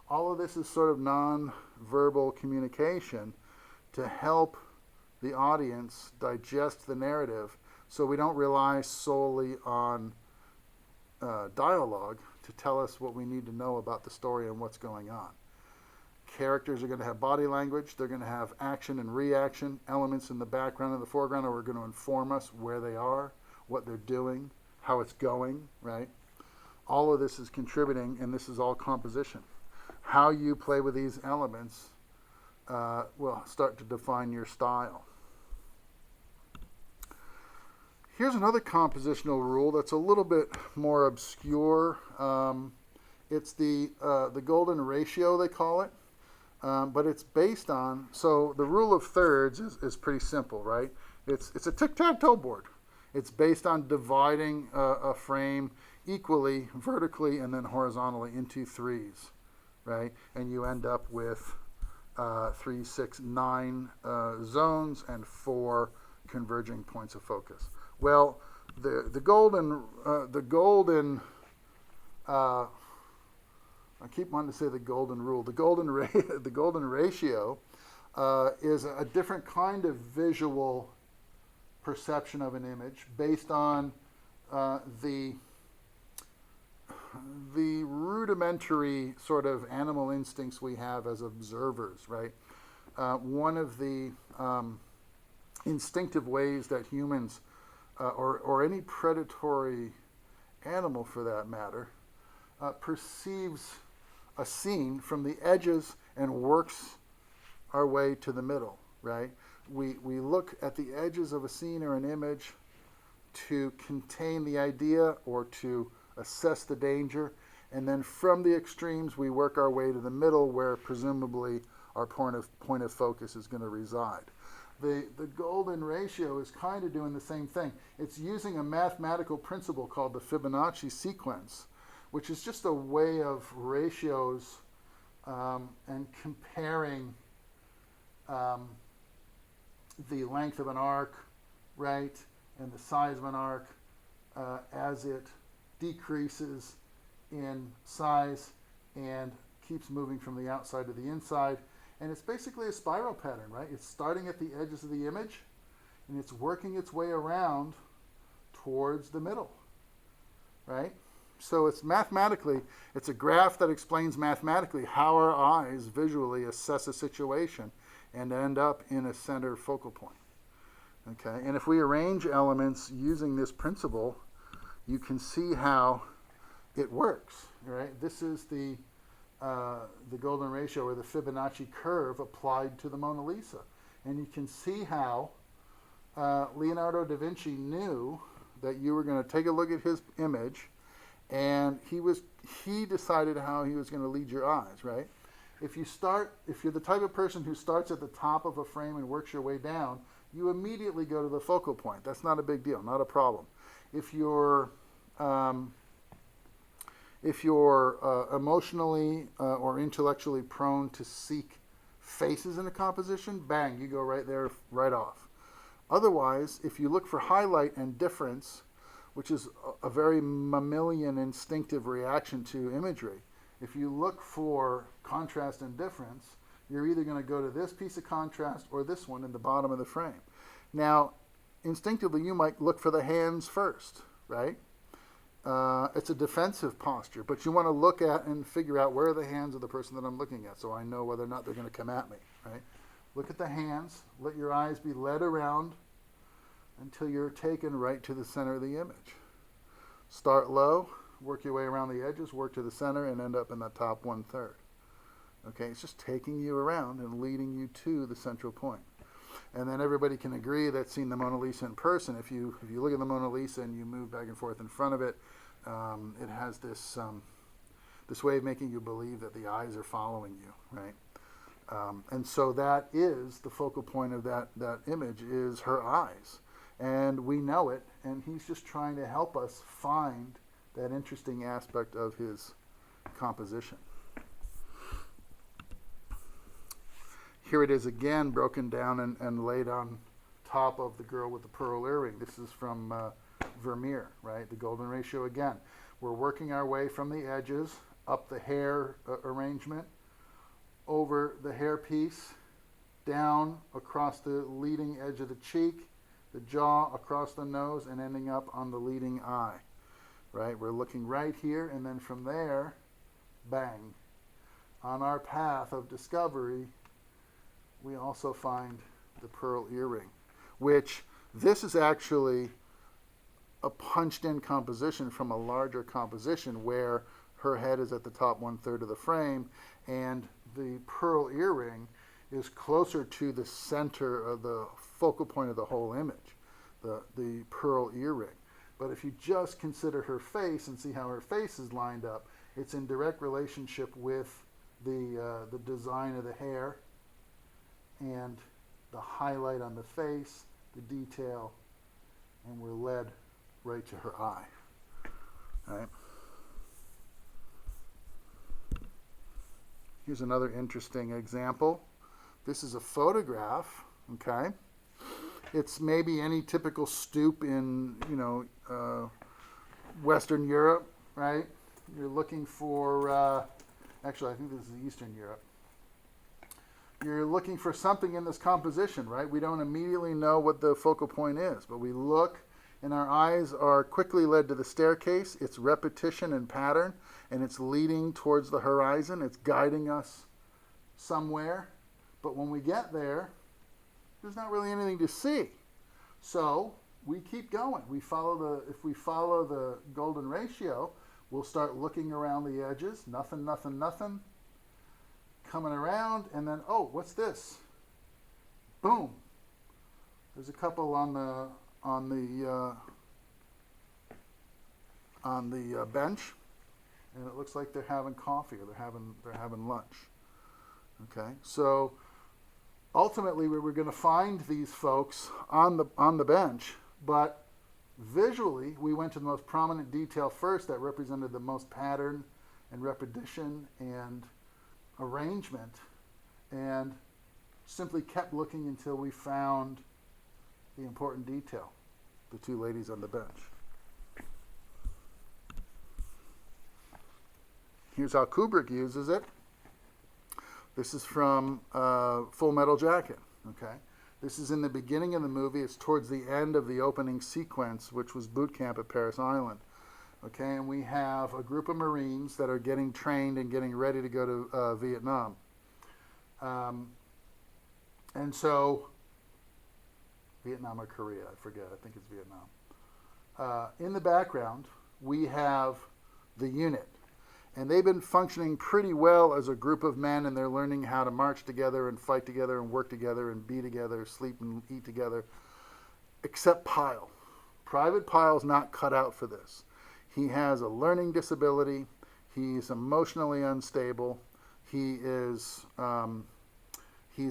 of this is sort of non-verbal communication to help the audience digest the narrative, so we don't rely solely on dialogue to tell us what we need to know about the story and what's going on. Characters are going to have body language. They're going to have action and reaction. Elements in the background and the foreground are going to inform us where they are, what they're doing, how it's going, right? All of this is contributing, and this is all composition. How you play with these elements will start to define your style. Here's another compositional rule that's a little bit more obscure. It's the golden ratio, they call it. But it's based on, so the rule of thirds is pretty simple, right? It's a tic-tac-toe board. It's based on dividing a frame equally, vertically, and then horizontally into threes, right? And you end up with 3, 6, 9 zones and 4 converging points of focus. Well, the golden I keep wanting to say the golden rule. The golden ratio is a different kind of visual perception of an image based on the rudimentary sort of animal instincts we have as observers, right? One of the instinctive ways that humans, or any predatory animal for that matter, perceives a scene from the edges and works our way to the middle, right? We look at the edges of a scene or an image to contain the idea or to assess the danger, and then from the extremes we work our way to the middle where presumably our point of focus is going to reside. The golden ratio is kind of doing the same thing. It's using a mathematical principle called the Fibonacci sequence, which is just a way of ratios and comparing the length of an arc, right, and the size of an arc as it decreases in size and keeps moving from the outside to the inside. And it's basically a spiral pattern, right? It's starting at the edges of the image, and it's working its way around towards the middle, right? So it's mathematically, it's a graph that explains mathematically how our eyes visually assess a situation and end up in a center focal point. Okay, and if we arrange elements using this principle, you can see how it works, right? This is the golden ratio, or the Fibonacci curve applied to the Mona Lisa. And you can see how Leonardo da Vinci knew that you were going to take a look at his image, and he decided how he was going to lead your eyes, right? If you're the type of person who starts at the top of a frame and works your way down, you immediately go to the focal point. That's not a big deal, not a problem. If you're emotionally or intellectually prone to seek faces in a composition, bang, you go right there, right off. Otherwise, if you look for highlight and difference, which is a very mammalian instinctive reaction to imagery, if you look for contrast and difference, you're either going to go to this piece of contrast or this one in the bottom of the frame. Now, instinctively, you might look for the hands first, right? It's a defensive posture, but you want to look at and figure out where are the hands of the person that I'm looking at so I know whether or not they're going to come at me, right? Look at the hands. Let your eyes be led around until you're taken right to the center of the image. Start low, work your way around the edges, work to the center, and end up in the top 1/3. Okay, it's just taking you around and leading you to the central point. And then everybody can agree that's seen the Mona Lisa in person. If you look at the Mona Lisa and you move back and forth in front of it, it has this way of making you believe that the eyes are following you, right? And so that is the focal point of that image, is her eyes. And we know it, and he's just trying to help us find that interesting aspect of his composition. Here it is again, broken down and laid on top of the girl with the pearl earring. This is from Vermeer, right? The golden ratio again. We're working our way from the edges up the hair arrangement, over the hair piece, down across the leading edge of the cheek, the jaw, across the nose, and ending up on the leading eye, right? We're looking right here, and then from there, bang. On our path of discovery, we also find the pearl earring, which this is actually a punched-in composition from a larger composition where her head is at the top 1/3 of the frame, and the pearl earring is closer to the center of the focal point of the whole image, the pearl earring. But if you just consider her face and see how her face is lined up, it's in direct relationship with the design of the hair and the highlight on the face, the detail, and we're led right to her eye. All right. Here's another interesting example. This is a photograph, okay? It's maybe any typical stoop in, Western Europe, right? You're looking for, actually, I think this is Eastern Europe. You're looking for something in this composition, right? We don't immediately know what the focal point is, but we look, and our eyes are quickly led to the staircase. It's repetition and pattern, and it's leading towards the horizon. It's guiding us somewhere. But when we get there, there's not really anything to see. So we keep going. If we follow the golden ratio, we'll start looking around the edges. Nothing, nothing, nothing. Coming around, and then, oh, what's this? Boom. There's a couple on the bench, and it looks like they're having coffee or they're having lunch. Okay, so ultimately we were going to find these folks on the bench, but visually we went to the most prominent detail first that represented the most pattern and repetition and arrangement, and simply kept looking until we found the important detail, the two ladies on the bench. Here's how Kubrick uses it. This is from Full Metal Jacket, okay? This is in the beginning of the movie. It's towards the end of the opening sequence, which was boot camp at Paris Island. Okay, and we have a group of Marines that are getting trained and getting ready to go to Vietnam. And so, Vietnam or Korea, I forget, I think it's Vietnam. In the background, we have the unit. And they've been functioning pretty well as a group of men, and they're learning how to march together and fight together and work together and be together, sleep and eat together, except Pyle. Private Pyle's not cut out for this. He has a learning disability. He's emotionally unstable. He's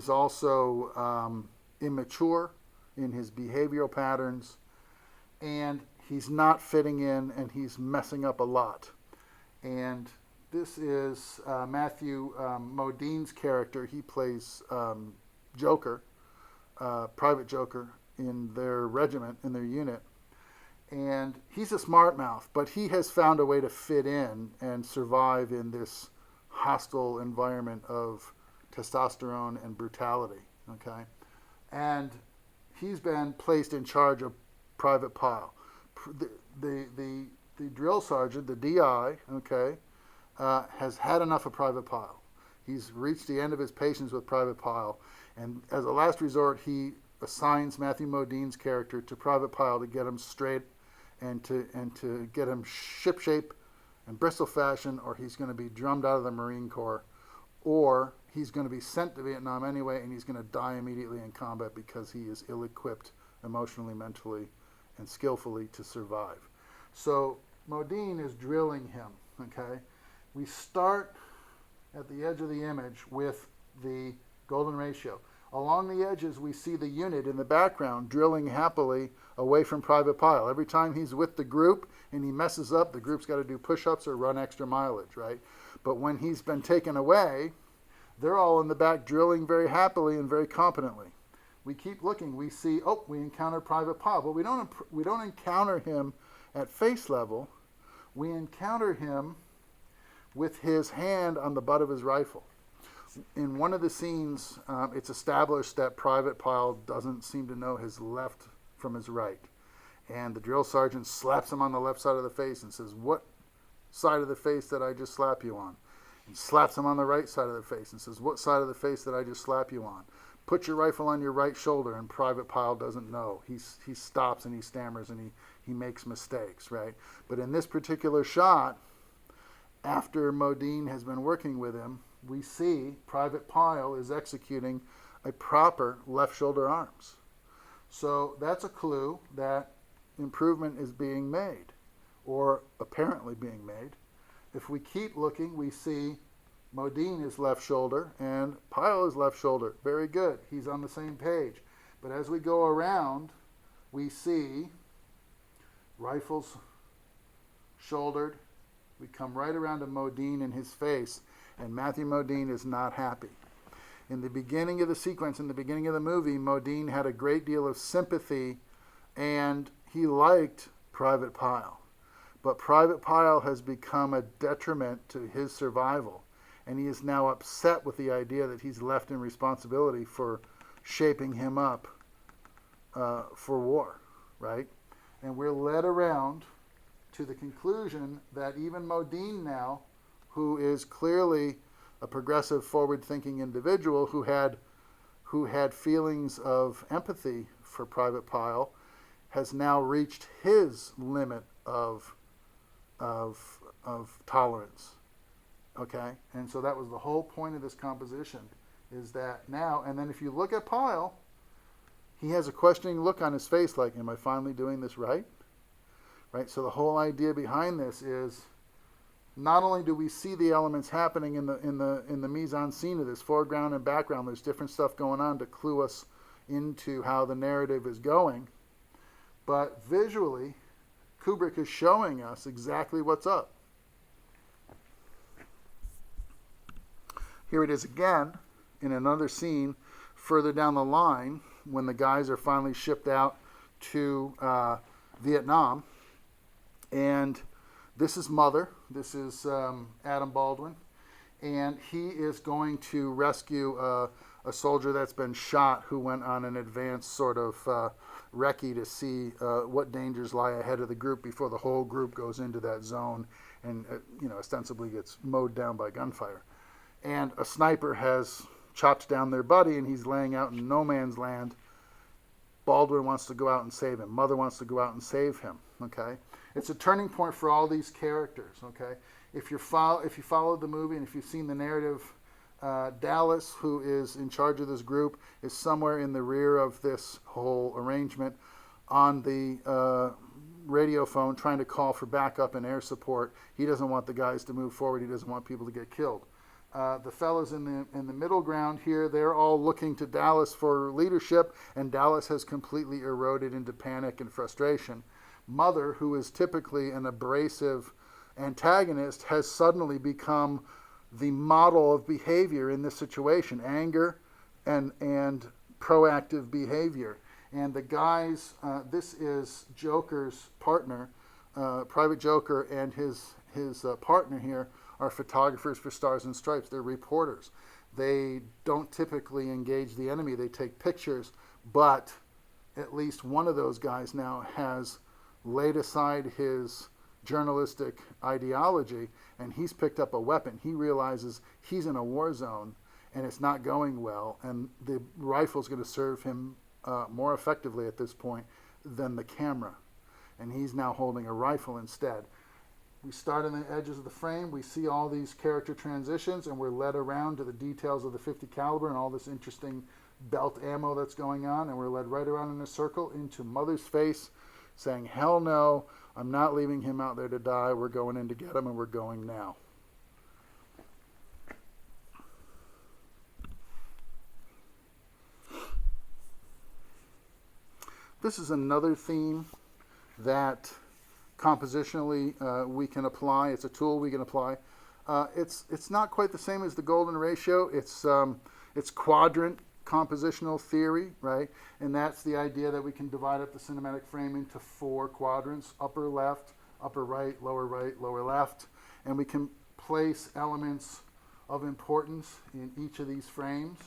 also immature in his behavioral patterns, and he's not fitting in, and he's messing up a lot. And this is Matthew Modine's character. He plays Joker, Private Joker, in their regiment, in their unit. And he's a smart mouth, but he has found a way to fit in and survive in this hostile environment of testosterone and brutality, okay? And he's been placed in charge of Private Pyle. The drill sergeant, the DI, okay, has had enough of Private Pyle. He's reached the end of his patience with Private Pyle, and as a last resort, he assigns Matthew Modine's character to Private Pyle to get him straight and to get him shipshape and Bristol fashion, or he's going to be drummed out of the Marine Corps, or he's going to be sent to Vietnam anyway, and he's going to die immediately in combat because he is ill-equipped emotionally, mentally, and skillfully to survive. So Modine is drilling him, okay? We start at the edge of the image with the golden ratio. Along the edges, we see the unit in the background drilling happily away from Private Pyle. Every time he's with the group and he messes up, the group's got to do push-ups or run extra mileage, right? But when he's been taken away, they're all in the back drilling very happily and very competently. We keep looking. We see, oh, we encounter Private Pile, but we don't encounter him at face level. We encounter him with his hand on the butt of his rifle. In one of the scenes, it's established that Private Pile doesn't seem to know his left from his right. And the drill sergeant slaps him on the left side of the face and says, "What side of the face did I just slap you on?" And slaps him on the right side of the face and says, "What side of the face did I just slap you on? Put your rifle on your right shoulder." And Private Pile doesn't know. He stops and he stammers and he makes mistakes, right? But in this particular shot, after Modine has been working with him, we see Private Pile is executing a proper left shoulder arms. So that's a clue that improvement is being made, or apparently being made. If we keep looking, we see Modine is left shoulder and Pile is left shoulder. Very good. He's on the same page. But as we go around, we see rifles shouldered. We come right around to Modine in his face, and Matthew Modine is not happy. In the beginning of the sequence, in the beginning of the movie, Modine had a great deal of sympathy, and he liked Private Pile. But Private Pile has become a detriment to his survival, and he is now upset with the idea that he's left in responsibility for shaping him up for war, right? And we're led around to the conclusion that even Modine now, who is clearly a progressive, forward-thinking individual who had feelings of empathy for Private Pile, has now reached his limit of tolerance. Okay, and so that was the whole point of this composition, is that now, and then if you look at Pile, he has a questioning look on his face, like, "Am I finally doing this right?" Right. So the whole idea behind this is, not only do we see the elements happening in the mise-en-scene of this, foreground and background, there's different stuff going on to clue us into how the narrative is going, but visually, Kubrick is showing us exactly what's up. Here it is again in another scene further down the line when the guys are finally shipped out to Vietnam. And this is Mother. This is Adam Baldwin. And he is going to rescue a soldier that's been shot who went on an advanced sort of recce to see what dangers lie ahead of the group before the whole group goes into that zone and ostensibly gets mowed down by gunfire. And a sniper has chopped down their buddy, and he's laying out in no man's land. Baldwin wants to go out and save him. Mother wants to go out and save him. Okay, it's a turning point for all these characters. Okay, if you followed the movie and if you've seen the narrative, Dallas, who is in charge of this group, is somewhere in the rear of this whole arrangement on the radio phone trying to call for backup and air support. He doesn't want the guys to move forward. He doesn't want people to get killed. The fellas in the middle ground here, they're all looking to Dallas for leadership, and Dallas has completely eroded into panic and frustration. Mother, who is typically an abrasive antagonist, has suddenly become the model of behavior in this situation, anger and proactive behavior. And the guys, this is Joker's partner, Private Joker, and his partner here are photographers for Stars and Stripes. They're reporters. They don't typically engage the enemy. They take pictures, but at least one of those guys now has laid aside his journalistic ideology, and he's picked up a weapon. He realizes he's in a war zone, and it's not going well, and the rifle's going to serve him more effectively at this point than the camera. And he's now holding a rifle instead. We start on the edges of the frame. We see all these character transitions, and we're led around to the details of the .50 caliber and all this interesting belt ammo that's going on, and we're led right around in a circle into Mother's face, saying, "Hell no, I'm not leaving him out there to die. We're going in to get him, and we're going now." This is another theme that compositionally we can apply. It's a tool we can apply. It's not quite the same as the golden ratio. It's quadrant compositional theory, right? And that's the idea that we can divide up the cinematic frame into 4 quadrants: upper left, upper right, lower left, and we can place elements of importance in each of these frames.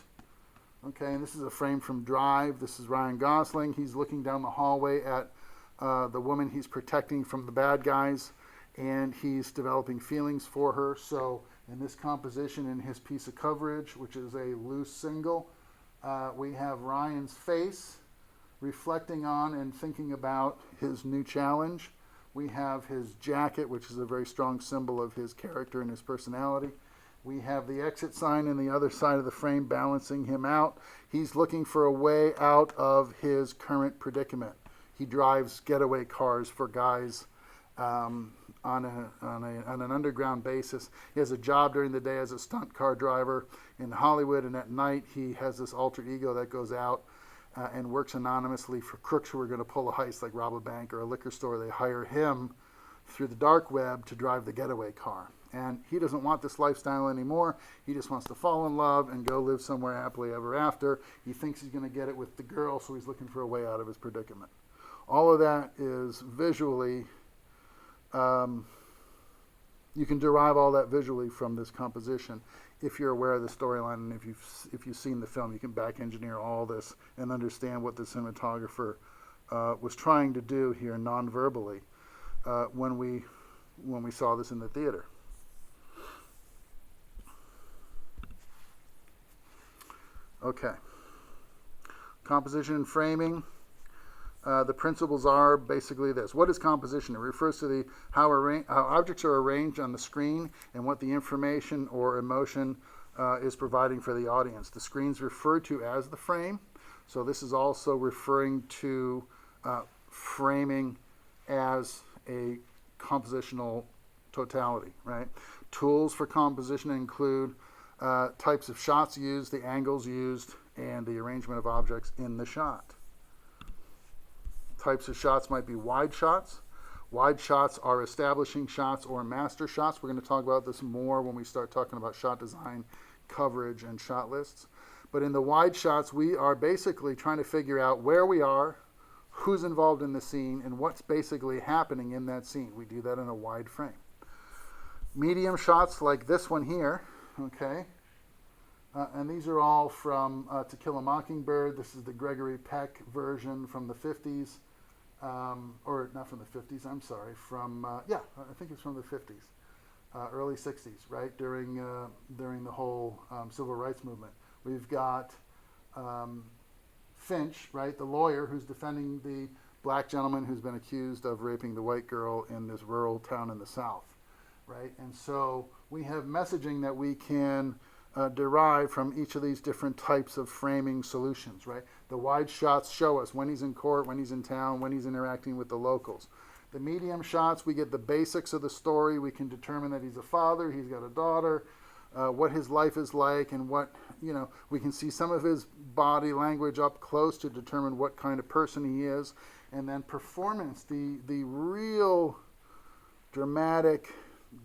Okay, and this is a frame from Drive. This is Ryan Gosling. He's looking down the hallway at the woman he's protecting from the bad guys, and he's developing feelings for her. So in this composition, in his piece of coverage, which is a loose single, we have Ryan's face reflecting on and thinking about his new challenge. We have his jacket, which is a very strong symbol of his character and his personality. We have the exit sign on the other side of the frame balancing him out. He's looking for a way out of his current predicament. He drives getaway cars for guys on an underground basis. He has a job during the day as a stunt car driver in Hollywood, and at night he has this alter ego that goes out and works anonymously for crooks who are going to pull a heist, like rob a bank or a liquor store. They hire him through the dark web to drive the getaway car. And he doesn't want this lifestyle anymore. He just wants to fall in love and go live somewhere happily ever after. He thinks he's going to get it with the girl, so he's looking for a way out of his predicament. All of that is visually, you can derive all that visually from this composition. If you're aware of the storyline and if you've seen the film, you can back engineer all this and understand what the cinematographer was trying to do here non-verbally when we saw this in the theater. Okay. Composition and framing. The principles are basically this. What is composition? It refers to how objects are arranged on the screen and what the information or emotion is providing for the audience. The screen's referred to as the frame, so this is also referring to framing as a compositional totality, right? Tools for composition include types of shots used, the angles used, and the arrangement of objects in the shot. Types of shots might be wide shots. Wide shots are establishing shots or master shots. We're going to talk about this more when we start talking about shot design, coverage, and shot lists. But in the wide shots, we are basically trying to figure out where we are, who's involved in the scene, and what's basically happening in that scene. We do that in a wide frame. Medium shots like this one here, okay? And these are all from To Kill a Mockingbird. This is the Gregory Peck version from the 50s. Or not from the 50s, I'm sorry. I think it's from the 50s. Early 60s, right? During the whole civil rights movement. We've got Finch, right? The lawyer who's defending the black gentleman who's been accused of raping the white girl in this rural town in the South, right? And so we have messaging that we can derive from each of these different types of framing solutions, right? The wide shots show us when he's in court, when he's in town, when he's interacting with the locals. The medium shots, we get the basics of the story. We can determine that he's a father, he's got a daughter, what his life is like, and we can see some of his body language up close to determine what kind of person he is. And then performance, the real dramatic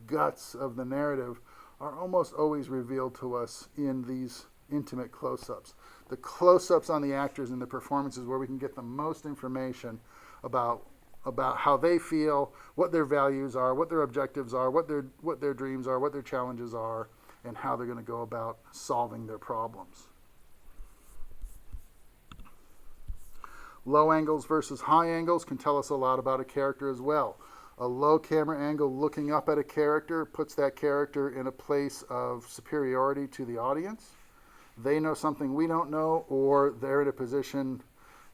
guts of the narrative are almost always revealed to us in these intimate close-ups. The close-ups on the actors and the performances where we can get the most information about how they feel, what their values are, what their objectives are, what their dreams are, what their challenges are, and how they're going to go about solving their problems. Low angles versus high angles can tell us a lot about a character as well. A low camera angle looking up at a character puts that character in a place of superiority to the audience. They know something we don't know, or they're in a position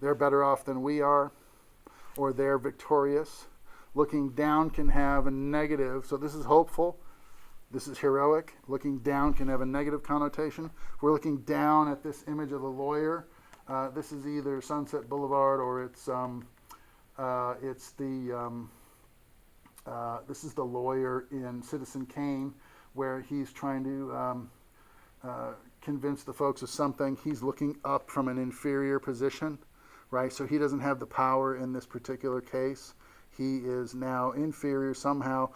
they're better off than we are, or they're victorious. Looking down can have a negative, so this is hopeful, this is heroic. Looking down can have a negative connotation. If we're looking down at this image of the lawyer, this is either Sunset Boulevard or this is the lawyer in Citizen Kane, where he's trying to convince the folks of something. He's looking up from an inferior position, right? So he doesn't have the power in this particular case. He is now inferior somehow.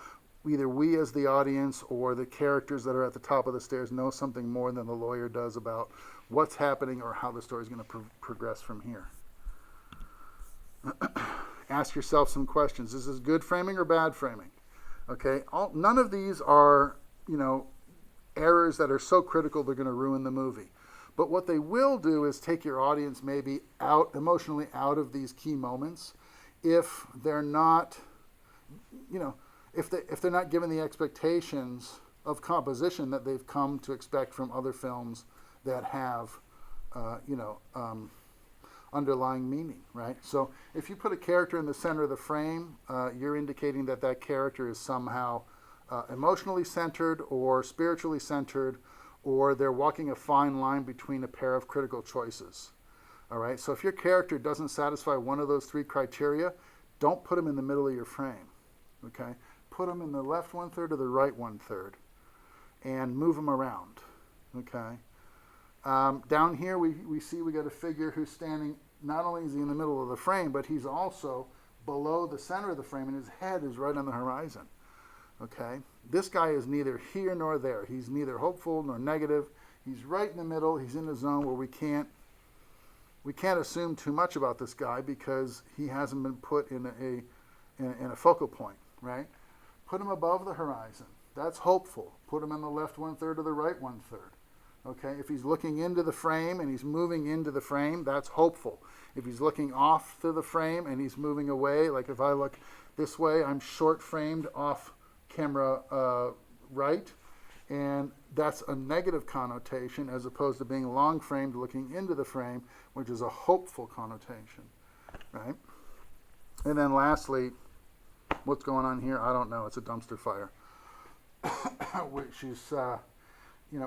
either we as the audience or the characters that are at the top of the stairs know something more than the lawyer does about what's happening or how the story is going to progress from here. Ask yourself some questions. Is this good framing or bad framing? Okay, none of these are, errors that are so critical they're going to ruin the movie. But what they will do is take your audience maybe emotionally out of these key moments if they're not, if they're not given the expectations of composition that they've come to expect from other films that have, underlying meaning, right? So if you put a character in the center of the frame, you're indicating that that character is somehow emotionally centered or spiritually centered, or they're walking a fine line between a pair of critical choices. All right, so if your character doesn't satisfy one of those three criteria, don't put them in the middle of your frame, okay? Put them in the left 1/3 or the right 1/3 and move them around, okay? Down here we see we got a figure who's standing, not only is he in the middle of the frame, but he's also below the center of the frame and his head is right on the horizon. Okay, this guy is neither here nor there. He's neither hopeful nor negative. He's right in the middle. He's in a zone where we can't assume too much about this guy because he hasn't been put in a focal point, right? Put him above the horizon. That's hopeful. Put him in the left 1/3 or the right 1/3. Okay, if he's looking into the frame and he's moving into the frame, that's hopeful. If he's looking off to the frame and he's moving away, like if I look this way, I'm short framed off camera right, and that's a negative connotation as opposed to being long framed looking into the frame, which is a hopeful connotation, right? And then lastly, what's going on here? I don't know. It's a dumpster fire, which is,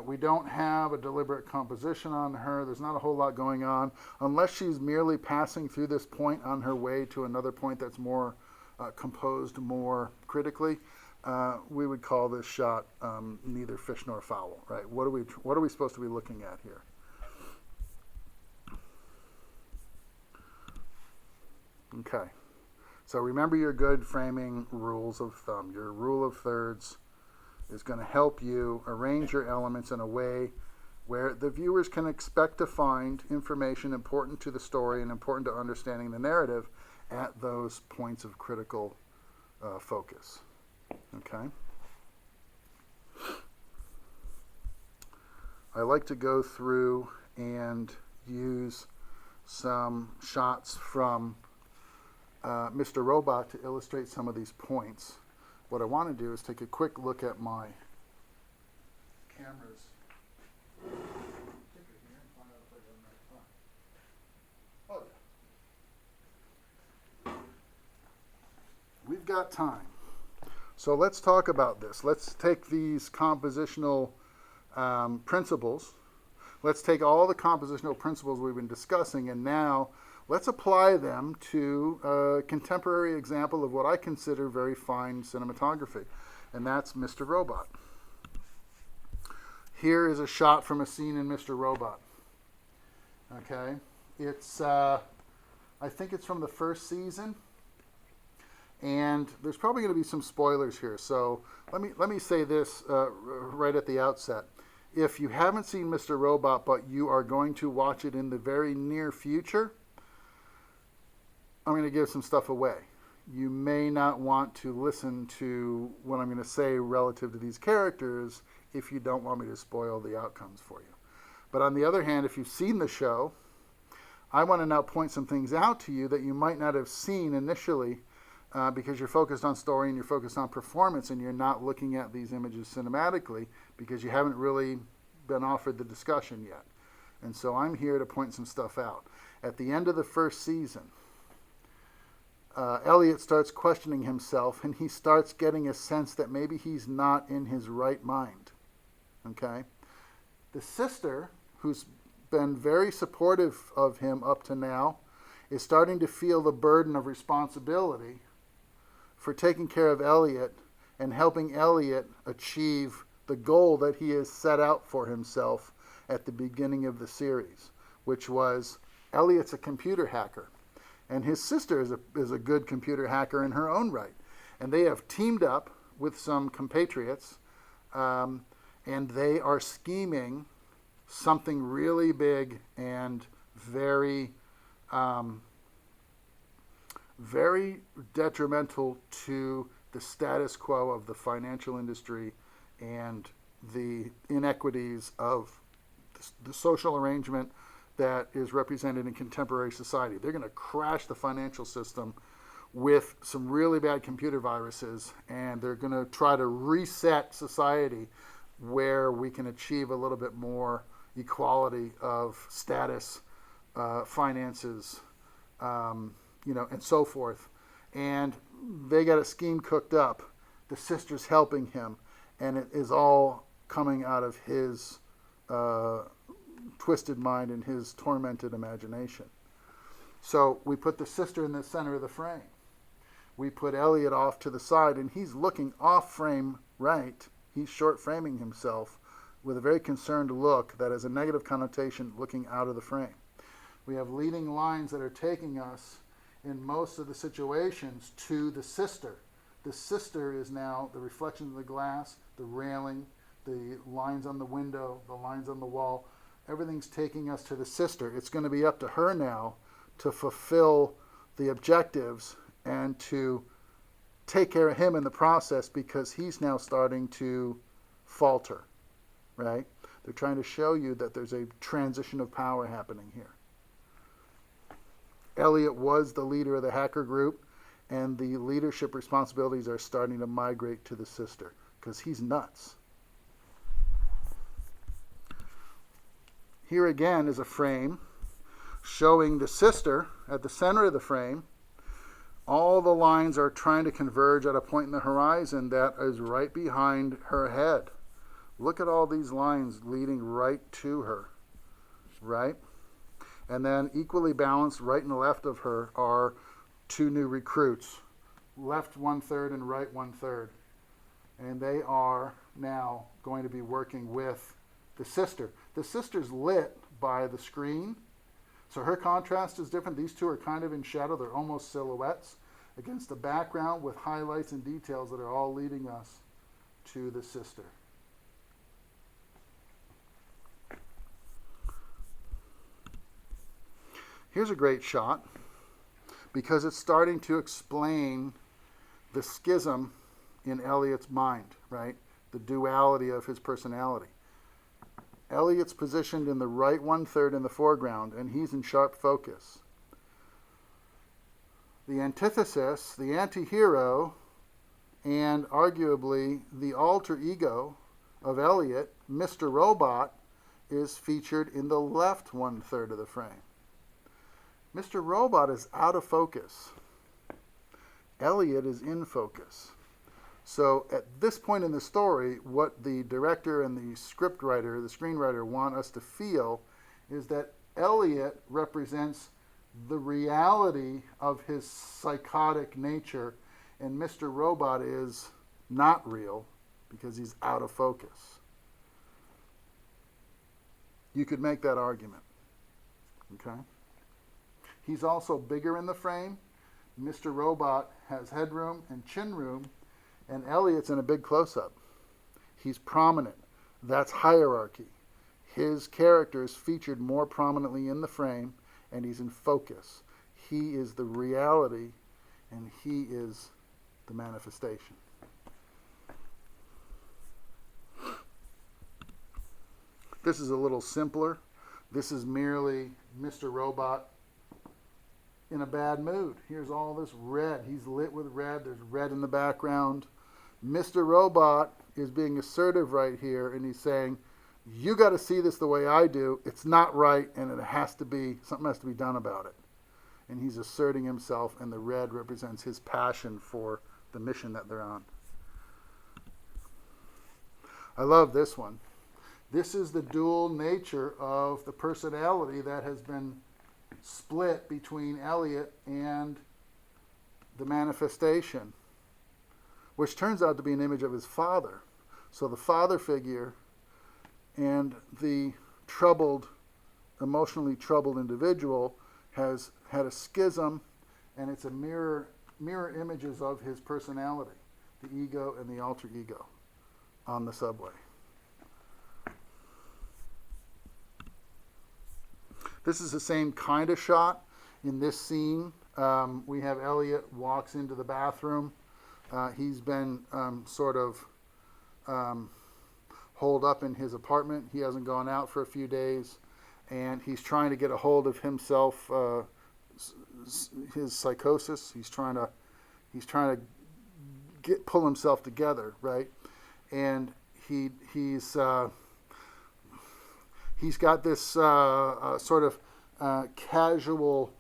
we don't have a deliberate composition on her. There's not a whole lot going on unless she's merely passing through this point on her way to another point that's more composed more critically. We would call this shot neither fish nor fowl, right? What are we supposed to be looking at here? Okay, so remember your good framing rules of thumb. Your rule of thirds is going to help you arrange your elements in a way where the viewers can expect to find information important to the story and important to understanding the narrative at those points of critical focus. Okay. I like to go through and use some shots from Mr. Robot to illustrate some of these points. What I want to do is take a quick look at my cameras. Oh, yeah. We've got time. So let's talk about this. Let's take these compositional principles. Let's take all the compositional principles we've been discussing, and now let's apply them to a contemporary example of what I consider very fine cinematography, and that's Mr. Robot. Here is a shot from a scene in Mr. Robot. Okay, it's I think it's from the first season. And there's probably going to be some spoilers here, so let me say this right at the outset. If you haven't seen Mr. Robot, but you are going to watch it in the very near future, I'm going to give some stuff away. You may not want to listen to what I'm going to say relative to these characters if you don't want me to spoil the outcomes for you. But on the other hand, if you've seen the show, I want to now point some things out to you that you might not have seen initially because you're focused on story and you're focused on performance and you're not looking at these images cinematically because you haven't really been offered the discussion yet. And so I'm here to point some stuff out. At the end of the first season, Elliot starts questioning himself and he starts getting a sense that maybe he's not in his right mind. Okay? The sister, who's been very supportive of him up to now, is starting to feel the burden of responsibility for taking care of Elliot and helping Elliot achieve the goal that he has set out for himself at the beginning of the series, which was Elliot's a computer hacker, and his sister is a good computer hacker in her own right. And they have teamed up with some compatriots, and they are scheming something really big and very, very detrimental to the status quo of the financial industry and the inequities of the social arrangement that is represented in contemporary society. They're going to crash the financial system with some really bad computer viruses, and they're going to try to reset society where we can achieve a little bit more equality of status, finances, and so forth. And they got a scheme cooked up. The sister's helping him, and it is all coming out of his twisted mind and his tormented imagination. So we put the sister in the center of the frame. We put Elliot off to the side, and he's looking off frame right. He's short framing himself with a very concerned look that has a negative connotation, looking out of the frame. We have leading lines that are taking us in most of the situations to the sister. The sister is now the reflection of the glass, the railing, the lines on the window, the lines on the wall. Everything's taking us to the sister. It's going to be up to her now to fulfill the objectives and to take care of him in the process, because he's now starting to falter, right? They're trying to show you that there's a transition of power happening here. Elliot was the leader of the hacker group, and the leadership responsibilities are starting to migrate to the sister because he's nuts. Here again is a frame showing the sister at the center of the frame. All the lines are trying to converge at a point in the horizon that is right behind her head. Look at all these lines leading right to her, right? And then equally balanced right and left of her are two new recruits, left 1/3 and right 1/3. And they are now going to be working with the sister. The sister's lit by the screen, so her contrast is different. These two are kind of in shadow. They're almost silhouettes against the background with highlights and details that are all leading us to the sister. Here's a great shot because it's starting to explain the schism in Elliot's mind, right? The duality of his personality. Elliot's positioned in the right 1/3 in the foreground, and he's in sharp focus. The antithesis, the anti-hero, and arguably the alter ego of Elliot, Mr. Robot, is featured in the left 1/3 of the frame. Mr. Robot is out of focus. Elliot is in focus. So at this point in the story, what the director and the scriptwriter, the screenwriter, want us to feel is that Elliot represents the reality of his psychotic nature, and Mr. Robot is not real because he's out of focus. You could make that argument. Okay? He's also bigger in the frame. Mr. Robot has headroom and chin room, and Elliot's in a big close-up. He's prominent. That's hierarchy. His character is featured more prominently in the frame, and he's in focus. He is the reality, and he is the manifestation. This is a little simpler. This is merely Mr. Robot in a bad mood. Here's all this red. He's lit with red. There's red in the background. Mr. Robot is being assertive right here, and he's saying, you got to see this the way I do. It's not right, and it has to be, something has to be done about it. And he's asserting himself, and the red represents his passion for the mission that they're on. I love this one. This is the dual nature of the personality that has been split between Elliot and the manifestation, which turns out to be an image of his father. So the father figure and the troubled, emotionally troubled individual has had a schism, and it's a mirror images of his personality. the ego and the alter ego on the subway. This is the same kind of shot. In this scene, we have Elliot walks into the bathroom. He's been sort of holed up in his apartment. He hasn't gone out for a few days, and he's trying to get a hold of himself, his psychosis. He's trying to pull himself together, right? And he's got this sort of casual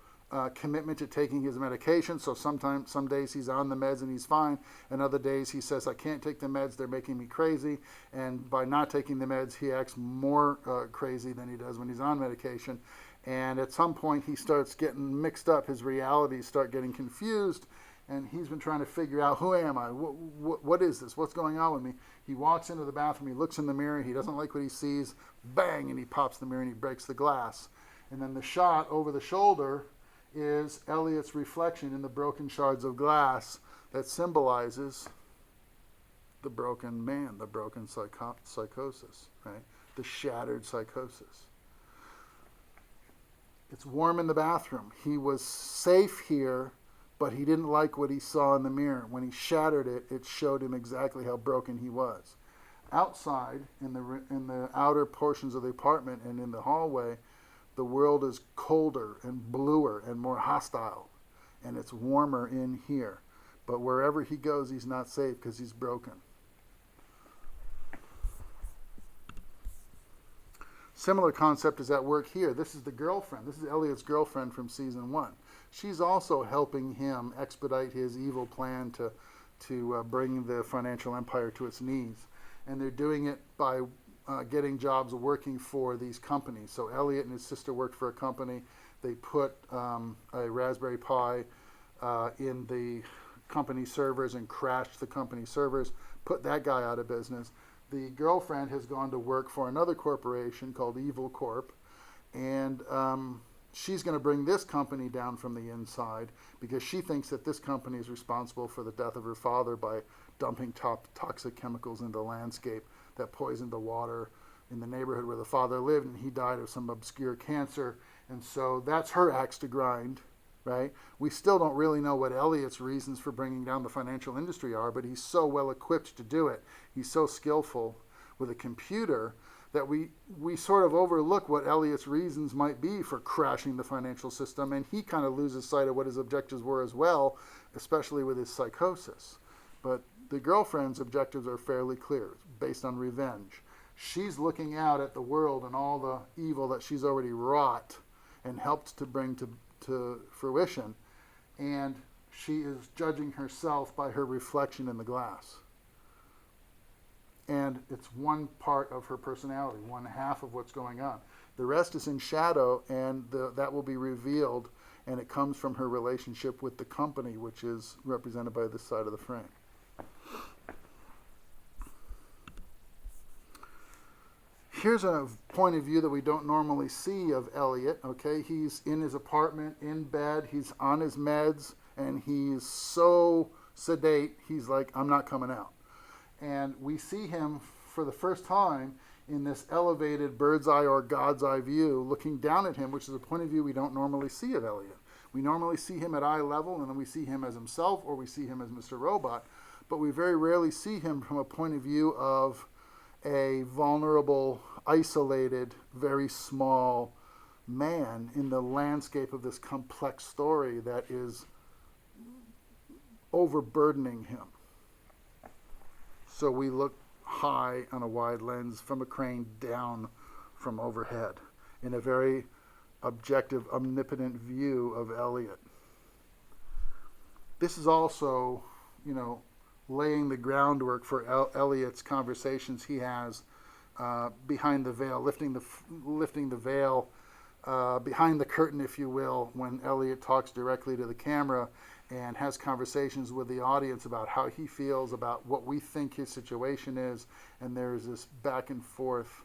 commitment to taking his medication. So some days he's on the meds and he's fine, and other days he says, I can't take the meds, they're making me crazy. And by not taking the meds, he acts more crazy than he does when he's on medication. And at some point he starts getting mixed up, his realities start getting confused, and he's been trying to figure out, who am I? What is this? What's going on with me? He walks into the bathroom, he looks in the mirror, he doesn't like what he sees, bang, and he pops the mirror and he breaks the glass. And then the shot over the shoulder is Elliot's reflection in the broken shards of glass that symbolizes the broken man, the broken psychosis, right? The shattered psychosis. It's warm in the bathroom. He was safe here, but he didn't like what he saw in the mirror. When he shattered it, it showed him exactly how broken he was. Outside, in the outer portions of the apartment and in the hallway, the world is colder and bluer and more hostile, and it's warmer in here. But wherever he goes, he's not safe because he's broken. Similar concept is at work here. This is the girlfriend. This is Elliot's girlfriend from season 1. She's also helping him expedite his evil plan to bring the financial empire to its knees. And they're doing it by getting jobs working for these companies. So Elliot and his sister worked for a company. They put a Raspberry Pi in the company servers and crashed the company servers, put that guy out of business. The girlfriend has gone to work for another corporation called Evil Corp, and she's going to bring this company down from the inside because she thinks that this company is responsible for the death of her father by dumping toxic chemicals into the landscape that poisoned the water in the neighborhood where the father lived, and he died of some obscure cancer. And so that's her axe to grind, right? We still don't really know what Elliot's reasons for bringing down the financial industry are, but he's so well equipped to do it. He's so skillful with a computer that we sort of overlook what Elliot's reasons might be for crashing the financial system, and he kind of loses sight of what his objectives were as well, especially with his psychosis. But the girlfriend's objectives are fairly clear, based on revenge. She's looking out at the world and all the evil that she's already wrought and helped to bring to fruition, and she is judging herself by her reflection in the glass. And it's one part of her personality, one half of what's going on. The rest is in shadow, and that will be revealed, and it comes from her relationship with the company, which is represented by this side of the frame. Here's a point of view that we don't normally see of Elliot, okay? He's in his apartment, in bed, he's on his meds, and he's so sedate, he's like, I'm not coming out. And we see him for the first time in this elevated bird's eye or God's eye view, looking down at him, which is a point of view we don't normally see of Elliot. We normally see him at eye level, and then we see him as himself, or we see him as Mr. Robot, but we very rarely see him from a point of view of a vulnerable, isolated, very small man in the landscape of this complex story that is overburdening him. So we look high on a wide lens from a crane down from overhead in a very objective, omnipotent view of Elliot. This is also, laying the groundwork for Elliot's conversations he has behind the veil, lifting the veil behind the curtain, if you will, when Elliot talks directly to the camera and has conversations with the audience about how he feels about what we think his situation is, and there's this back and forth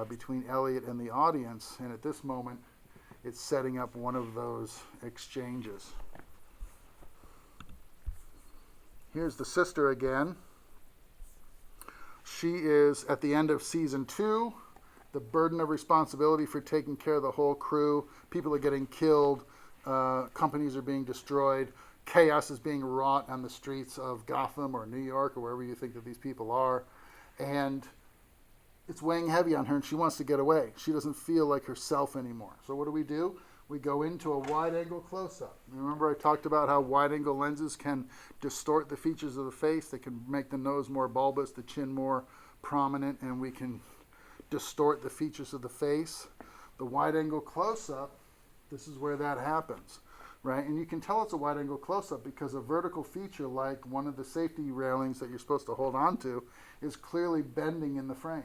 between Elliot and the audience, and at this moment it's setting up one of those exchanges. Here's the sister again. She is at the end of season 2. The burden of responsibility for taking care of the whole crew. People are getting killed. Companies are being destroyed. Chaos is being wrought on the streets of Gotham or New York or wherever you think that these people are. And it's weighing heavy on her, and she wants to get away. She doesn't feel like herself anymore. So what do? We go into a wide-angle close-up. Remember I talked about how wide-angle lenses can distort the features of the face. They can make the nose more bulbous, the chin more prominent, and we can distort the features of the face. The wide-angle close-up, this is where that happens, right? And you can tell it's a wide-angle close-up because a vertical feature like one of the safety railings that you're supposed to hold on to is clearly bending in the frame.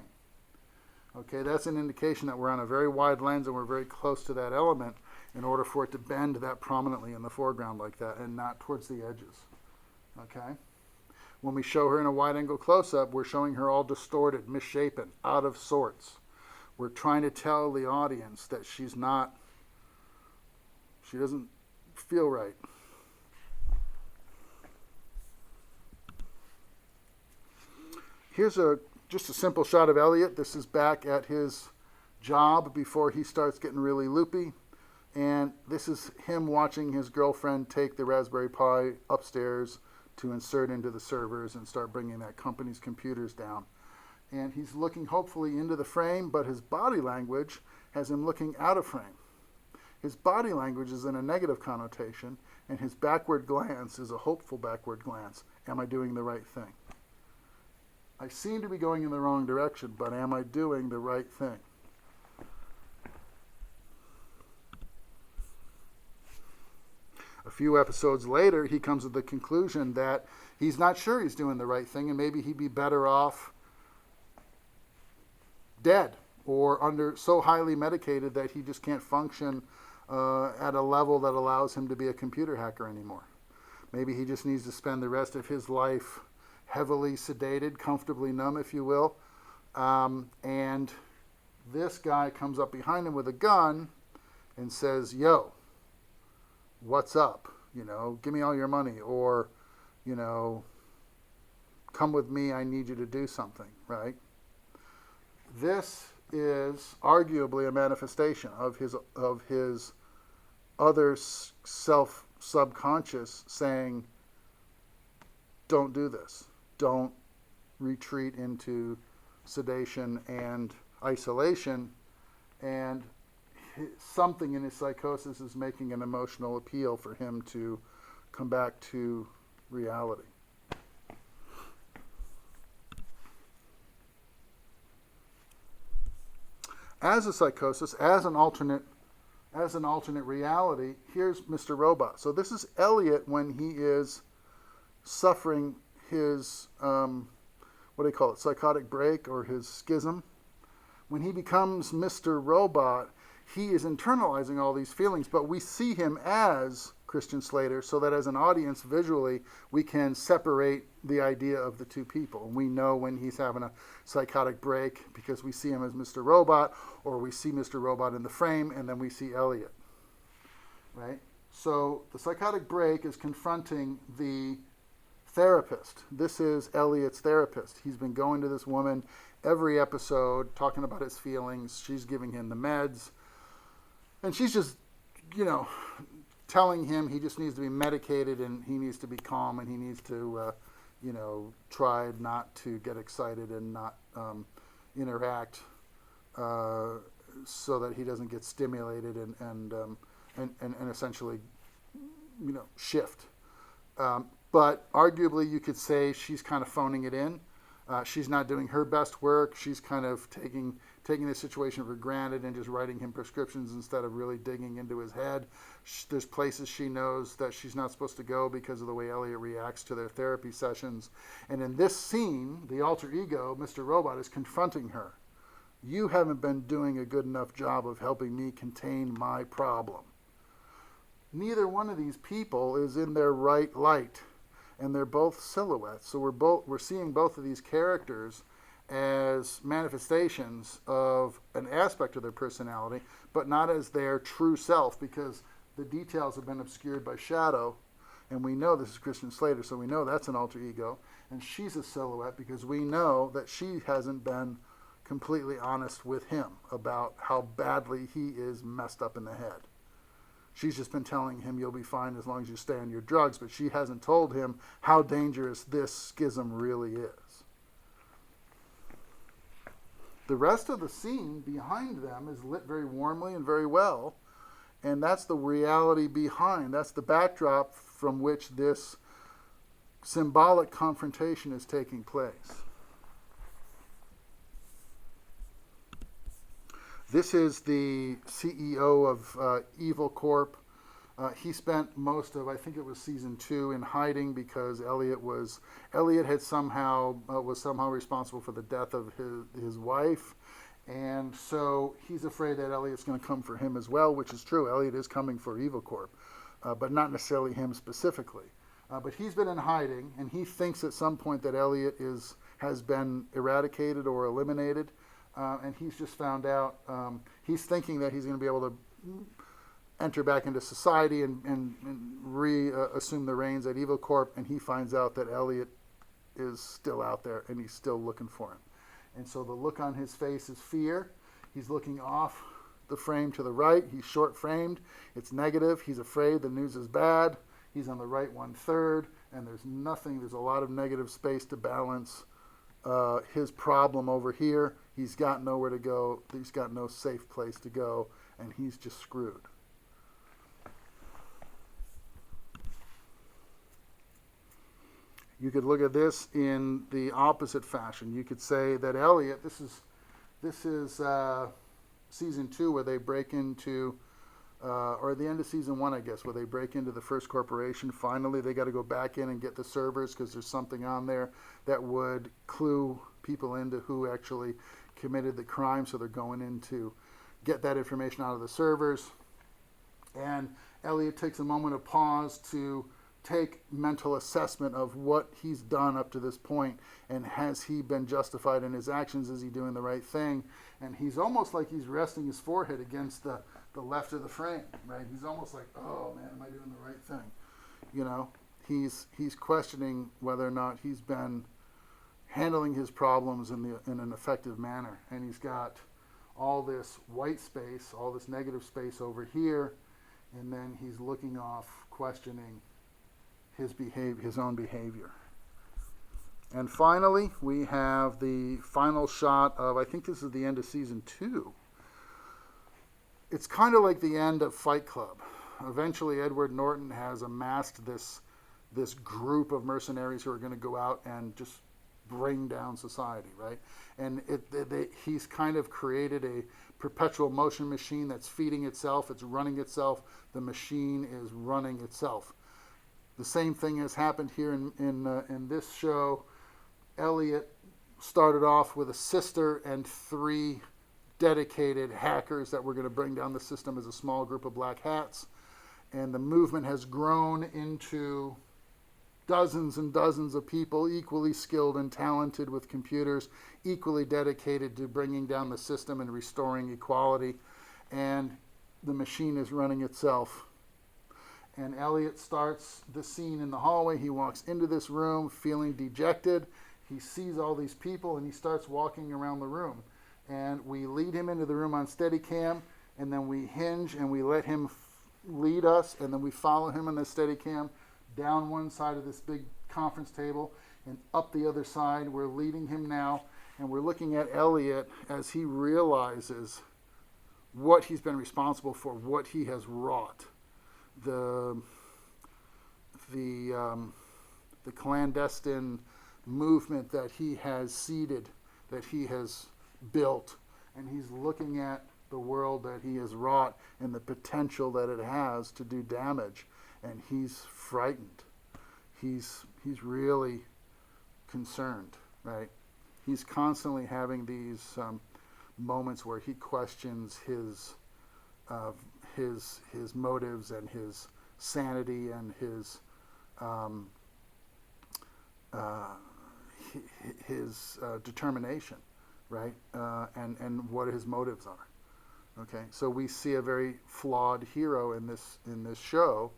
Okay, that's an indication that we're on a very wide lens and we're very close to that element in order for it to bend that prominently in the foreground like that and not towards the edges. Okay? When we show her in a wide-angle close-up, we're showing her all distorted, misshapen, out of sorts. We're trying to tell the audience that she doesn't feel right. Here's just a simple shot of Elliot. This is back at his job before he starts getting really loopy. And this is him watching his girlfriend take the Raspberry Pi upstairs to insert into the servers and start bringing that company's computers down. And he's looking hopefully into the frame, but his body language has him looking out of frame. His body language is in a negative connotation, and his backward glance is a hopeful backward glance. Am I doing the right thing? I seem to be going in the wrong direction, but am I doing the right thing? A few episodes later, he comes to the conclusion that he's not sure he's doing the right thing, and maybe he'd be better off dead or so highly medicated that he just can't function at a level that allows him to be a computer hacker anymore. Maybe he just needs to spend the rest of his life heavily sedated, comfortably numb, if you will. And this guy comes up behind him with a gun and says, "Yo, what's up? Give me all your money," or, "Come with me, I need you to do something," right? This is arguably a manifestation of his other subconscious saying, don't do this. Don't retreat into sedation and isolation. And something in his psychosis is making an emotional appeal for him to come back to reality. As a psychosis, as an alternate reality, here's Mr. Robot. So this is Elliot when he is suffering his, psychotic break or his schism. When he becomes Mr. Robot, he is internalizing all these feelings, but we see him as Christian Slater so that as an audience, visually, we can separate the idea of the two people. We know when he's having a psychotic break because we see him as Mr. Robot, or we see Mr. Robot in the frame, and then we see Elliot, right? So the psychotic break is confronting the therapist. This is Elliot's therapist. He's been going to this woman every episode, talking about his feelings. She's giving him the meds. And she's just, telling him he just needs to be medicated and he needs to be calm and he needs to, try not to get excited and not interact so that he doesn't get stimulated and essentially, shift. But arguably you could say she's kind of phoning it in. She's not doing her best work. She's kind of taking the situation for granted and just writing him prescriptions instead of really digging into his head. There's places she knows that she's not supposed to go because of the way Elliot reacts to their therapy sessions. And in this scene, the alter ego, Mr. Robot, is confronting her. You haven't been doing a good enough job of helping me contain my problem. Neither one of these people is in their right light. And they're both silhouettes. So we're seeing both of these characters as manifestations of an aspect of their personality, but not as their true self, because the details have been obscured by shadow, And we know this is Christian Slater, so we know that's an alter ego. And she's a silhouette because we know that she hasn't been completely honest with him about how badly he is messed up in the head. She's just been telling him you'll be fine as long as you stay on your drugs, but she hasn't told him how dangerous this schism really is. The rest of the scene behind them is lit very warmly and very well, and that's the reality behind. That's the backdrop from which this symbolic confrontation is taking place. This is the CEO of Evil Corp. He spent most of, I think it was season 2, in hiding because Elliot was somehow responsible for the death of his wife, and so he's afraid that Elliot's going to come for him as well, which is true. Elliot is coming for Evil Corp, but not necessarily him specifically. But he's been in hiding, and he thinks at some point that Elliot has been eradicated or eliminated. And he's just found out, he's thinking that he's going to be able to enter back into society and assume the reins at Evil Corp, and he finds out that Elliot is still out there and he's still looking for him. And so the look on his face is fear. He's looking off the frame to the right. He's short framed. It's negative. He's afraid the news is bad. He's on the right 1/3, and there's a lot of negative space to balance his problem over here. He's got nowhere to go. He's got no safe place to go, and he's just screwed. You could look at this in the opposite fashion. You could say that Elliot, this is season 2 where they break into, or the end of season 1, I guess, where they break into the first corporation. Finally, they got to go back in and get the servers because there's something on there that would clue people into who actually committed the crime. So they're going in to get that information out of the servers. And Elliot takes a moment of pause to take mental assessment of what he's done up to this point, and has he been justified in his actions? Is he doing the right thing? And he's almost like he's resting his forehead against the left of the frame, right? He's almost like, oh man, am I doing the right thing? You know, he's questioning whether or not he's been handling his problems in an effective manner. And he's got all this white space, all this negative space over here, and then he's looking off, questioning his own behavior. And finally, we have the final shot of, I think this is the end of season 2. It's kind of like the end of Fight Club. Eventually, Edward Norton has amassed this group of mercenaries who are going to go out and just bring down society, right? And he's kind of created a perpetual motion machine that's feeding itself. It's running itself. The machine is running itself. The same thing has happened here in this show. Elliot started off with a sister and 3 dedicated hackers that were going to bring down the system as a small group of black hats. And the movement has grown into dozens and dozens of people equally skilled and talented with computers, equally dedicated to bringing down the system and restoring equality. And the machine is running itself. And Elliot starts the scene in the hallway. He walks into this room feeling dejected. He sees all these people and he starts walking around the room. And we lead him into the room on Steadicam, and then we hinge and we let him lead us, and then we follow him on the Steadicam down one side of this big conference table and up the other side. We're leading him now, and we're looking at Elliot as he realizes what he's been responsible for, what he has wrought. The clandestine movement that he has seeded, that he has built, and he's looking at the world that he has wrought and the potential that it has to do damage, and he's frightened. He's really concerned, right? He's constantly having these moments where he questions his motives and his sanity and his determination, right? And what his motives are. Okay, so we see a very flawed hero in this show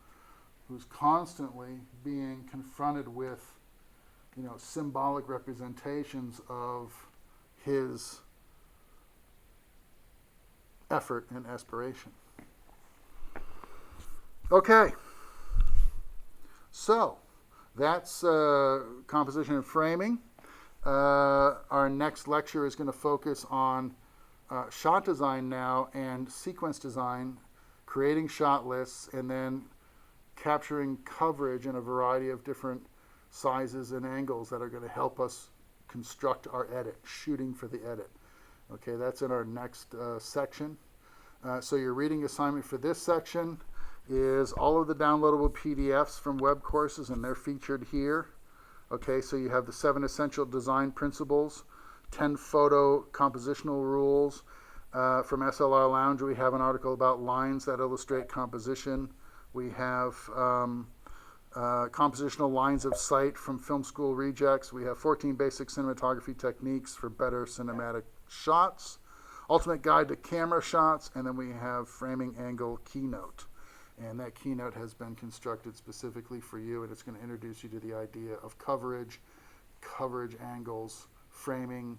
who's constantly being confronted with, symbolic representations of his effort and aspiration. Okay, so that's composition and framing. Our next lecture is going to focus on shot design now and sequence design, creating shot lists, and then capturing coverage in a variety of different sizes and angles that are going to help us construct our edit, shooting for the edit. Okay, that's in our next section. So your reading assignment for this section is all of the downloadable PDFs from web courses, and they're featured here. Okay, so you have the 7 essential design principles, 10 photo compositional rules. From SLR Lounge, we have an article about lines that illustrate composition. We have compositional lines of sight from Film School Rejects. We have 14 basic cinematography techniques for better cinematic shots, ultimate guide to camera shots, and then we have framing angle keynote. And that keynote has been constructed specifically for you, and it's going to introduce you to the idea of coverage, coverage angles, framing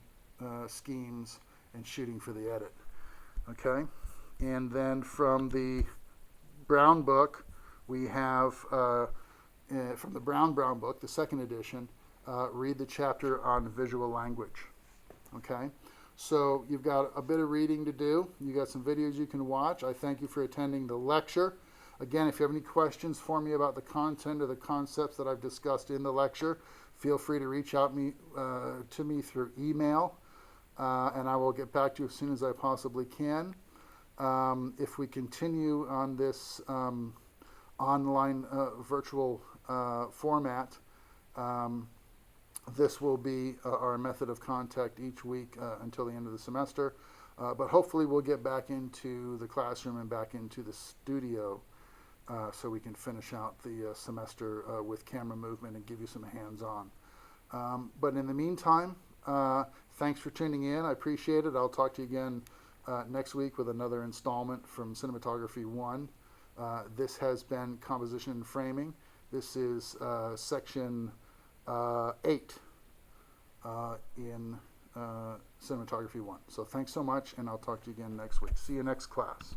schemes, and shooting for the edit. Okay? And then from the Brown book, we have, from the Brown book, the second edition, read the chapter on visual language. Okay? So you've got a bit of reading to do. You got some videos you can watch. I thank you for attending the lecture. Again, if you have any questions for me about the content or the concepts that I've discussed in the lecture, feel free to reach out to me through email, and I will get back to you as soon as I possibly can. If we continue on this online virtual format, this will be our method of contact each week until the end of the semester. But hopefully we'll get back into the classroom and back into the studio so we can finish out the semester with camera movement and give you some hands-on. But in the meantime, thanks for tuning in. I appreciate it. I'll talk to you again next week with another installment from Cinematography 1. This has been Composition and Framing. This is section 8 in Cinematography 1. So thanks so much, and I'll talk to you again next week. See you next class.